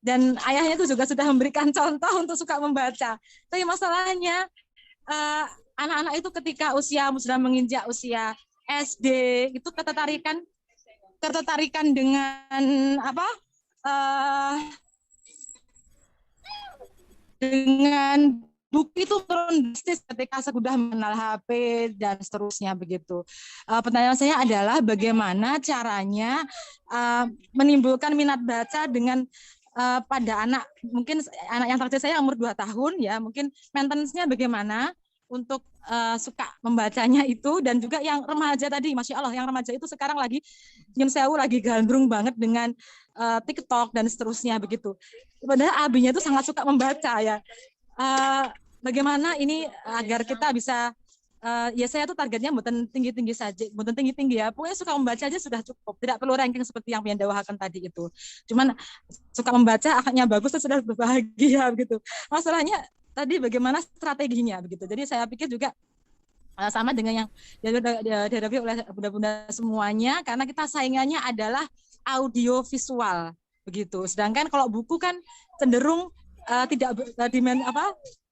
Dan ayahnya itu juga sudah memberikan contoh untuk suka membaca. Tapi masalahnya anak-anak itu ketika sudah menginjak usia SD itu ketertarikan dengan dengan buku itu turun drastis ketika sudah mengenal HP dan seterusnya begitu. Pertanyaan saya adalah bagaimana caranya menimbulkan minat baca dengan pada anak, mungkin anak yang terkecil saya umur 2 tahun ya, mungkin maintenance-nya bagaimana untuk suka membacanya itu, dan juga yang remaja tadi, Masya Allah, yang remaja itu sekarang lagi gandrung banget dengan TikTok dan seterusnya begitu. Padahal abinya itu sangat suka membaca ya. Bagaimana ini agar kita bisa ya saya tuh targetnya bukan tinggi-tinggi saja, bukan tinggi-tinggi ya. Pokoknya suka membaca aja sudah cukup. Tidak perlu ranking seperti yang Pian dawahakan tadi itu. Cuman suka membaca, akhlaknya bagus, sudah berbahagia begitu. Masalahnya tadi bagaimana strateginya begitu. Jadi saya pikir juga sama dengan yang dihadapi oleh bunda-bunda semuanya, karena kita saingannya adalah audio visual begitu. Sedangkan kalau buku kan cenderung tidak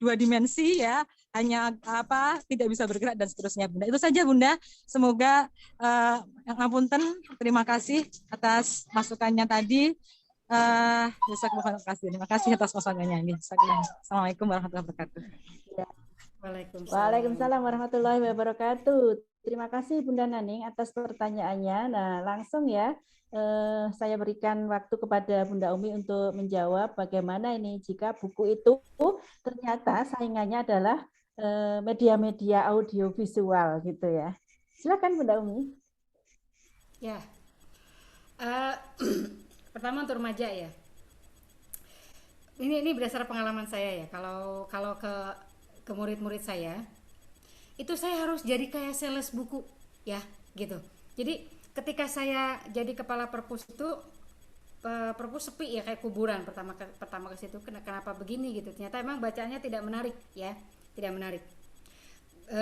dua dimensi ya, hanya tidak bisa bergerak dan seterusnya Bunda. Itu saja Bunda. Semoga yang ngapunten, terima kasih atas masukannya tadi. Terima kasih atas masukannya ini. Assalamualaikum warahmatullahi wabarakatuh. Waalaikumsalam warahmatullahi wabarakatuh. Terima kasih Bunda Naning atas pertanyaannya. Nah, langsung ya saya berikan waktu kepada Bunda Umi untuk menjawab bagaimana ini jika buku itu ternyata saingannya adalah media-media audio visual gitu ya. Silakan Bunda Umi. Ya, pertama untuk remaja ya. Ini berdasar pengalaman saya ya. Kalau ke murid-murid saya, itu saya harus jadi kayak sales buku ya gitu. Jadi ketika saya jadi kepala perpus itu perpus sepi ya, kayak kuburan pertama ke situ. Kenapa begini gitu, ternyata emang bacaannya tidak menarik ya, tidak menarik.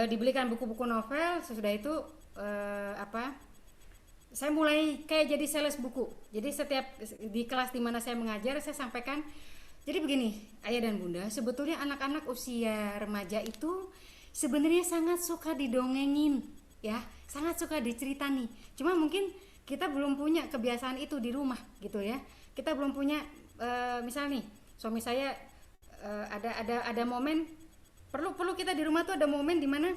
Dibelikan buku-buku novel, sesudah itu saya mulai kayak jadi sales buku. Jadi setiap di kelas di mana saya mengajar, saya sampaikan, jadi begini ayah dan bunda, sebetulnya anak-anak usia remaja itu sebenarnya sangat suka didongengin ya, sangat suka diceritani. Cuma mungkin kita belum punya kebiasaan itu di rumah gitu ya. Kita belum punya misal nih suami saya ada momen perlu kita di rumah tuh ada momen dimana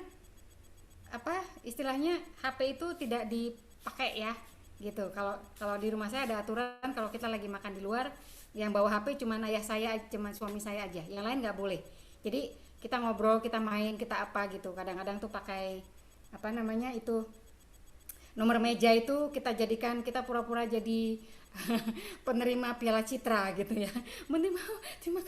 istilahnya HP itu tidak dipakai ya gitu. Kalau di rumah saya ada aturan, kalau kita lagi makan di luar yang bawa HP cuma ayah saya, cuma suami saya aja, yang lain nggak boleh. Jadi kita ngobrol, kita main, kita apa gitu. Kadang-kadang tuh pakai itu nomor meja itu kita pura-pura jadi penerima Piala Citra gitu ya. Menerima, terima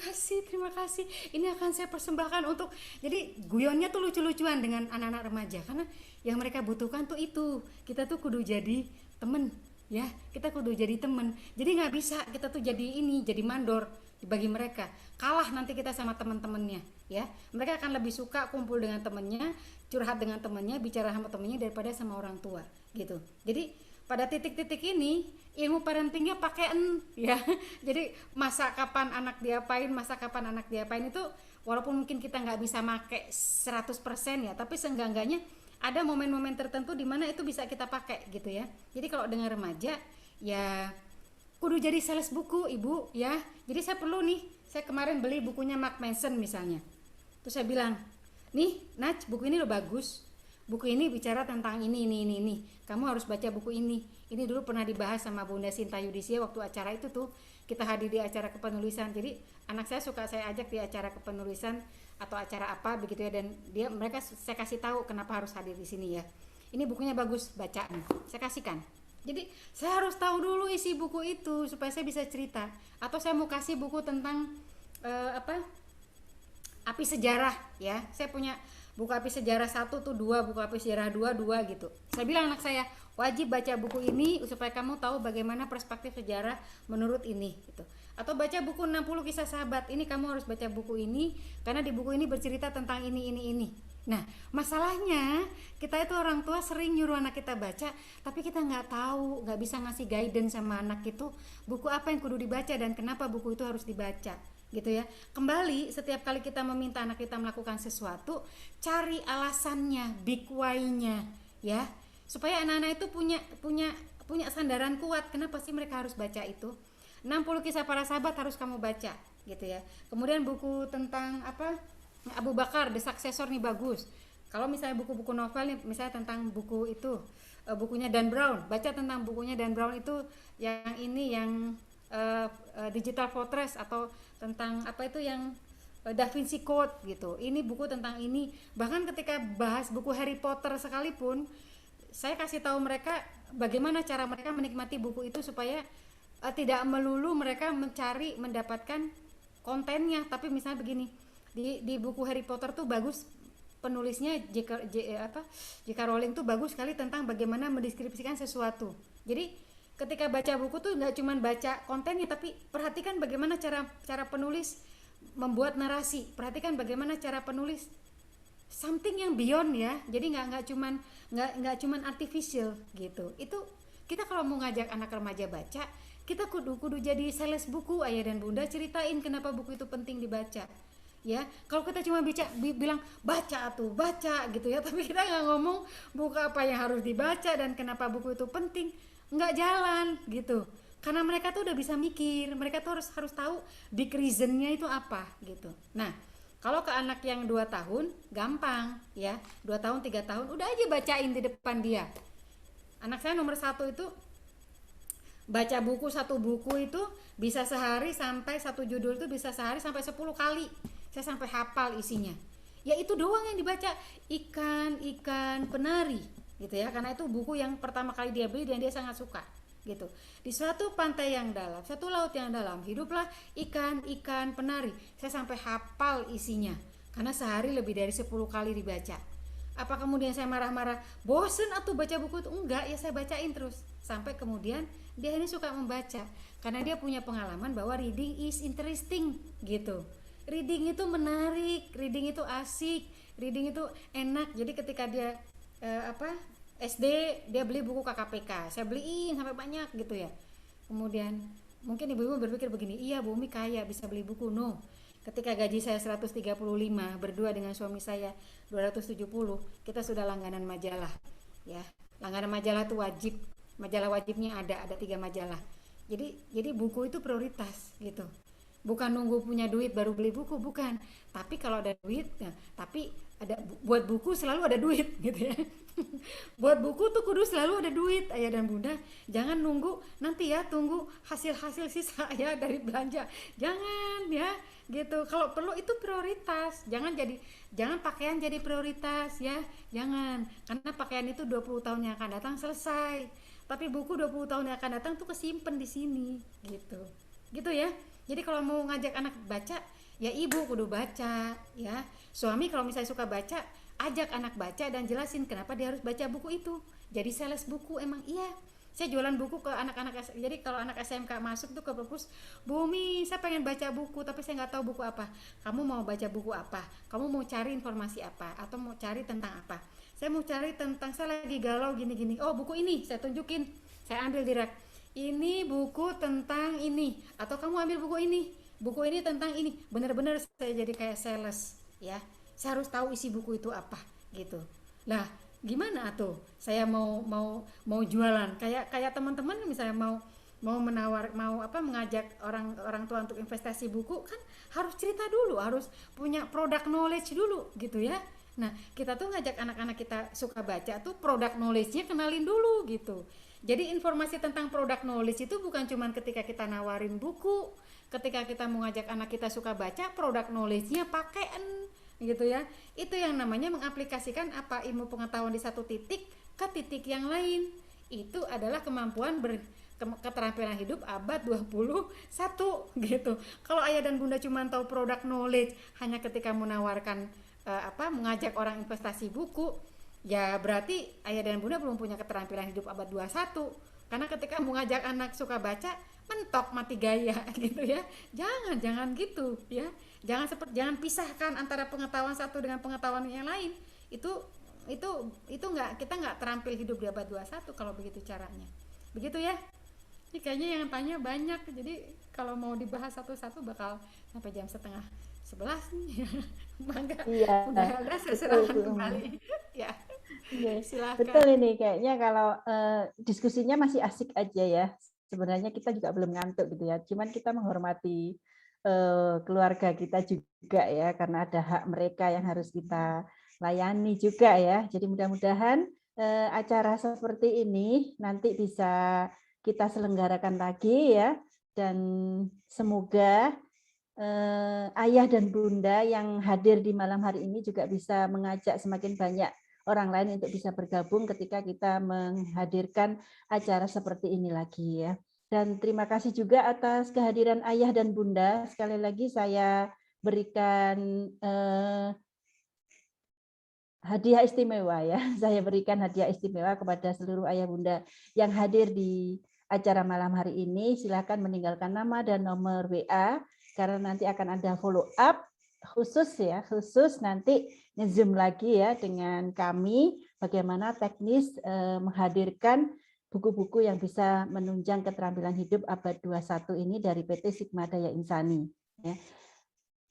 kasih. Ini akan saya persembahkan untuk. Jadi guyonnya tuh lucu-lucuan dengan anak-anak remaja, karena yang mereka butuhkan tuh itu. Kita tuh kudu jadi temen ya, kita kudu jadi temen. Jadi nggak bisa kita tuh jadi mandor bagi mereka. Kalah nanti kita sama teman-temannya ya. Mereka akan lebih suka kumpul dengan temennya, curhat dengan temennya, bicara sama temennya daripada sama orang tua gitu. Jadi pada titik-titik ini ilmu parentingnya pakaian ya. Jadi masa kapan anak diapain itu walaupun mungkin kita nggak bisa make 100% ya, tapi seenggak-enggaknya ada momen-momen tertentu di mana itu bisa kita pakai gitu ya. Jadi kalau dengan remaja ya kudu jadi sales buku ibu ya. Jadi saya kemarin beli bukunya Mark Manson misalnya. Terus saya bilang, nih Naj, buku ini lo bagus. Buku ini bicara tentang ini. Kamu harus baca buku ini. Ini dulu pernah dibahas sama Bunda Sinta Yudisia waktu acara itu tuh. Kita hadir di acara kepenulisan. Jadi anak saya suka saya ajak di acara kepenulisan atau acara apa begitu ya, dan saya kasih tahu kenapa harus hadir di sini ya. Ini bukunya bagus, baca nih. Saya kasihkan. Jadi saya harus tahu dulu isi buku itu supaya saya bisa cerita. Atau saya mau kasih buku tentang api sejarah ya. Saya punya buku api sejarah 1 tuh 2, buku api sejarah 2 gitu. Saya bilang anak saya, wajib baca buku ini supaya kamu tahu bagaimana perspektif sejarah menurut ini gitu. Atau baca buku 60 kisah sahabat, ini kamu harus baca buku ini karena di buku ini bercerita tentang ini. Nah masalahnya kita itu orang tua sering nyuruh anak kita baca, tapi kita nggak tahu, nggak bisa ngasih guidance sama anak itu buku apa yang kudu dibaca dan kenapa buku itu harus dibaca gitu ya. Kembali setiap kali kita meminta anak kita melakukan sesuatu, cari alasannya, big why-nya ya, supaya anak-anak itu punya sandaran kuat kenapa sih mereka harus baca itu. 60 kisah para sahabat harus kamu baca gitu ya. Kemudian buku tentang Abu Bakar The Successor nih bagus. Kalau misalnya buku-buku novel nih, misalnya tentang buku itu bukunya Dan Brown, baca tentang bukunya Dan Brown itu yang Digital Fortress, atau tentang yang Da Vinci Code gitu. Ini buku tentang ini. Bahkan ketika bahas buku Harry Potter sekalipun, saya kasih tahu mereka bagaimana cara mereka menikmati buku itu supaya tidak melulu mereka mendapatkan kontennya, tapi misalnya begini, di buku Harry Potter tuh bagus penulisnya J.K. Rowling tuh bagus sekali tentang bagaimana mendeskripsikan sesuatu. Jadi ketika baca buku tuh nggak cuma baca kontennya, tapi perhatikan bagaimana cara penulis membuat narasi, perhatikan bagaimana cara penulis something yang beyond ya. Jadi nggak cuman artificial gitu. Itu kita kalau mau ngajak anak remaja baca, kita kudu jadi sales buku ayah dan bunda, ceritain kenapa buku itu penting dibaca ya. Kalau kita cuma bilang baca gitu ya, tapi kita nggak ngomong buku apa yang harus dibaca dan kenapa buku itu penting, nggak jalan gitu. Karena mereka tuh udah bisa mikir, mereka tuh harus tahu big reasonnya itu apa gitu. Nah kalau ke anak yang 2 tahun gampang ya, 2 tahun 3 tahun udah aja bacain di depan dia. Anak saya nomor 1 itu baca buku, 1 buku itu bisa sehari sampai 1 judul itu bisa sehari sampai 10 kali. Saya sampai hafal isinya. Ya itu doang yang dibaca, ikan penari gitu ya, karena itu buku yang pertama kali dia beli dan dia sangat suka gitu. Di suatu pantai yang dalam, suatu laut yang dalam, hiduplah ikan penari. Saya sampai hafal isinya karena sehari lebih dari 10 kali dibaca. Apa kemudian saya marah-marah, bosen atau baca buku itu? Enggak, ya saya bacain terus sampai kemudian dia ini suka membaca karena dia punya pengalaman bahwa reading is interesting gitu. Reading itu menarik, reading itu asik, reading itu enak. Jadi ketika dia SD dia beli buku KKPK, saya beliin sampai banyak gitu ya. Kemudian mungkin ibu-ibu berpikir begini, iya Bu Umi kaya bisa beli buku. No, ketika gaji saya 135, berdua dengan suami saya 270, kita sudah langganan majalah ya. Langganan majalah itu wajib, majalah wajibnya ada 3 majalah. Jadi buku itu prioritas gitu. Bukan nunggu punya duit baru beli buku, bukan. Tapi kalau ada duit, nah, tapi ada buat buku selalu ada duit gitu ya. Buat buku tuh kudu selalu ada duit, ayah dan bunda. Jangan nunggu nanti ya, tunggu hasil sisa ya dari belanja. Jangan ya, gitu. Kalau perlu itu prioritas. Jangan pakaian jadi prioritas ya. Jangan. Karena pakaian itu 20 tahun yang akan datang selesai. Tapi buku 20 tahun yang akan datang tuh kesimpan di sini gitu. Gitu ya. Jadi kalau mau ngajak anak baca, ya ibu kudu baca ya. Suami kalau misalnya suka baca, ajak anak baca dan jelasin kenapa dia harus baca buku itu. Jadi sales buku emang iya. Saya jualan buku ke anak-anak. Jadi kalau anak SMK masuk tuh ke perpus, Bu Umi saya pengen baca buku tapi saya nggak tahu buku apa. Kamu mau baca buku apa? Kamu mau cari informasi apa? Atau mau cari tentang apa? Saya mau cari tentang, saya lagi galau gini-gini. Oh buku ini saya tunjukin. Saya ambil di rak. Ini buku tentang ini. Atau kamu ambil buku ini. Buku ini tentang ini. Benar-benar saya jadi kayak sales ya. Saya harus tahu isi buku itu apa gitu. Lah gimana tuh saya mau jualan kayak teman-teman misalnya mau mengajak orang tua untuk investasi buku, kan harus cerita dulu, harus punya product knowledge dulu gitu ya. Nah kita tuh ngajak anak-anak kita suka baca tuh product knowledge-nya kenalin dulu gitu. Jadi informasi tentang product knowledge itu bukan cuma ketika kita nawarin buku, ketika kita mau ngajak anak kita suka baca, product knowledge-nya pakaian gitu ya. Itu yang namanya mengaplikasikan apa ilmu pengetahuan di satu titik ke titik yang lain. Itu adalah kemampuan keterampilan hidup abad 21 gitu. Kalau ayah dan bunda cuma tahu product knowledge hanya ketika menawarkan mengajak orang investasi buku, ya berarti ayah dan bunda belum punya keterampilan hidup abad 21. Karena ketika mengajak anak suka baca, mentok mati gaya gitu ya. Jangan gitu ya. Jangan pisahkan antara pengetahuan satu dengan pengetahuan yang lain. Itu enggak, kita enggak terampil hidup di abad 21 kalau begitu caranya. Begitu ya. Ini kayaknya yang tanya banyak. Jadi kalau mau dibahas satu-satu bakal sampai jam 10:30 nih. Mangga. Iya. Udah saya serahkan kembali. Ya. Iya, Silakan. betul ini kayaknya kalau diskusinya masih asik aja ya. Sebenarnya kita juga belum ngantuk gitu ya. Cuman kita menghormati keluarga kita juga ya, karena ada hak mereka yang harus kita layani juga ya. Jadi mudah-mudahan acara seperti ini nanti bisa kita selenggarakan lagi ya, dan semoga ayah dan bunda yang hadir di malam hari ini juga bisa mengajak semakin banyak orang lain untuk bisa bergabung ketika kita menghadirkan acara seperti ini lagi ya. Dan terima kasih juga atas kehadiran ayah dan bunda. Sekali lagi saya berikan hadiah istimewa ya. Saya berikan hadiah istimewa kepada seluruh ayah bunda yang hadir di acara malam hari ini. Silakan meninggalkan nama dan nomor WA karena nanti akan ada follow up khusus nanti nge-zoom lagi ya dengan kami bagaimana teknis menghadirkan buku-buku yang bisa menunjang keterampilan hidup abad 21 ini dari PT Sigma Daya Insani ya.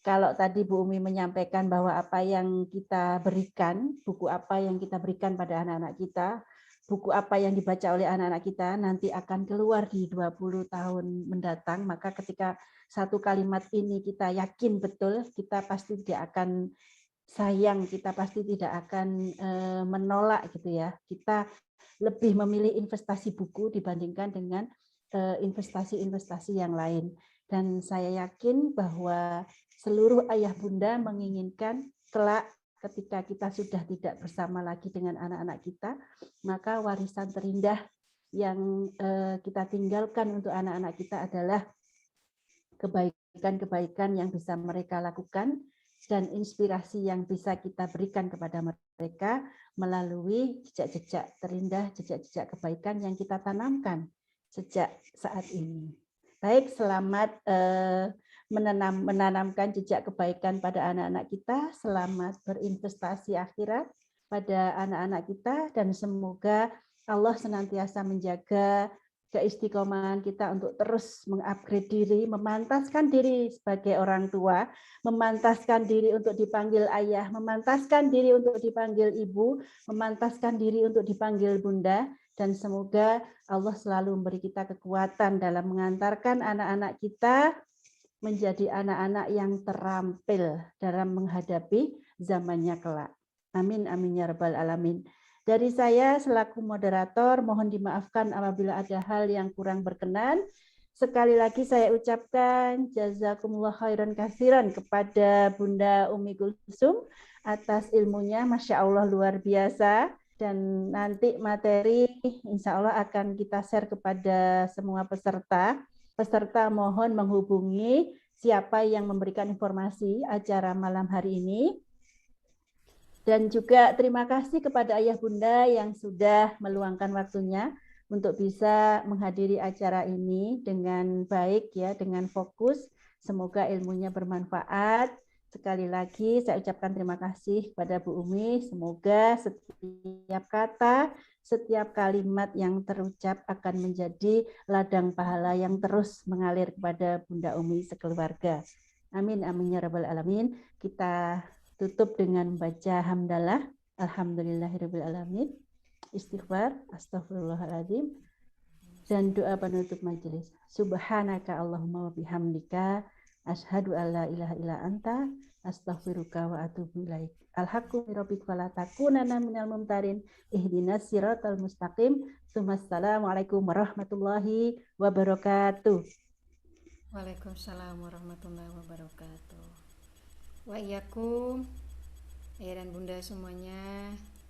Kalau tadi Bu Umi menyampaikan bahwa apa yang kita berikan, buku apa yang kita berikan pada anak-anak kita, buku apa yang dibaca oleh anak-anak kita nanti akan keluar di 20 tahun mendatang, maka ketika satu kalimat ini kita yakin betul, kita pasti tidak akan sayang, kita pasti tidak akan menolak gitu ya. Kita lebih memilih investasi buku dibandingkan dengan investasi-investasi yang lain. Dan saya yakin bahwa seluruh ayah bunda menginginkan kelak ketika kita sudah tidak bersama lagi dengan anak-anak kita, maka warisan terindah yang kita tinggalkan untuk anak-anak kita adalah kebaikan-kebaikan yang bisa mereka lakukan dan inspirasi yang bisa kita berikan kepada mereka melalui jejak-jejak terindah, jejak-jejak kebaikan yang kita tanamkan sejak saat ini. Baik, selamat menanamkan jejak kebaikan pada anak-anak kita, selamat berinvestasi akhirat pada anak-anak kita, dan semoga Allah senantiasa menjaga keistiqomahan kita untuk terus mengupgrade diri, memantaskan diri sebagai orang tua, memantaskan diri untuk dipanggil ayah, memantaskan diri untuk dipanggil ibu, memantaskan diri untuk dipanggil bunda, dan semoga Allah selalu memberi kita kekuatan dalam mengantarkan anak-anak kita menjadi anak-anak yang terampil dalam menghadapi zamannya kelak. Amin, amin ya rabbal alamin. Dari saya selaku moderator, mohon dimaafkan apabila ada hal yang kurang berkenan. Sekali lagi saya ucapkan jazakumullah khairan katsiran kepada Bunda Umi Kulsum atas ilmunya, Masya Allah luar biasa. Dan nanti materi insya Allah akan kita share kepada semua peserta. Peserta mohon menghubungi siapa yang memberikan informasi acara malam hari ini. Dan juga terima kasih kepada Ayah Bunda yang sudah meluangkan waktunya untuk bisa menghadiri acara ini dengan baik ya, dengan fokus. Semoga ilmunya bermanfaat. Sekali lagi saya ucapkan terima kasih kepada Bu Umi. Semoga setiap kata, setiap kalimat yang terucap akan menjadi ladang pahala yang terus mengalir kepada Bunda Umi sekeluarga. Amin, amin ya rabbal alamin. Kita tutup dengan membaca hamdalah, alhamdulillahirabbil alamin, istighfar, astagfirullahaladzim, dan doa penutup majelis. Subhanaka Allahumma wa bihamdika, asyhadu alla ilaha illa anta, astaghfiruka wa atubu ilaik. Alhaqqu rabbik fala takunanna minal mumtarin, ihdinas siratal mustaqim. Assalamualaikum warahmatullahi wabarakatuh. Waalaikumsalam warahmatullahi wabarakatuh. Wa iyyakum, ayah dan bunda semuanya.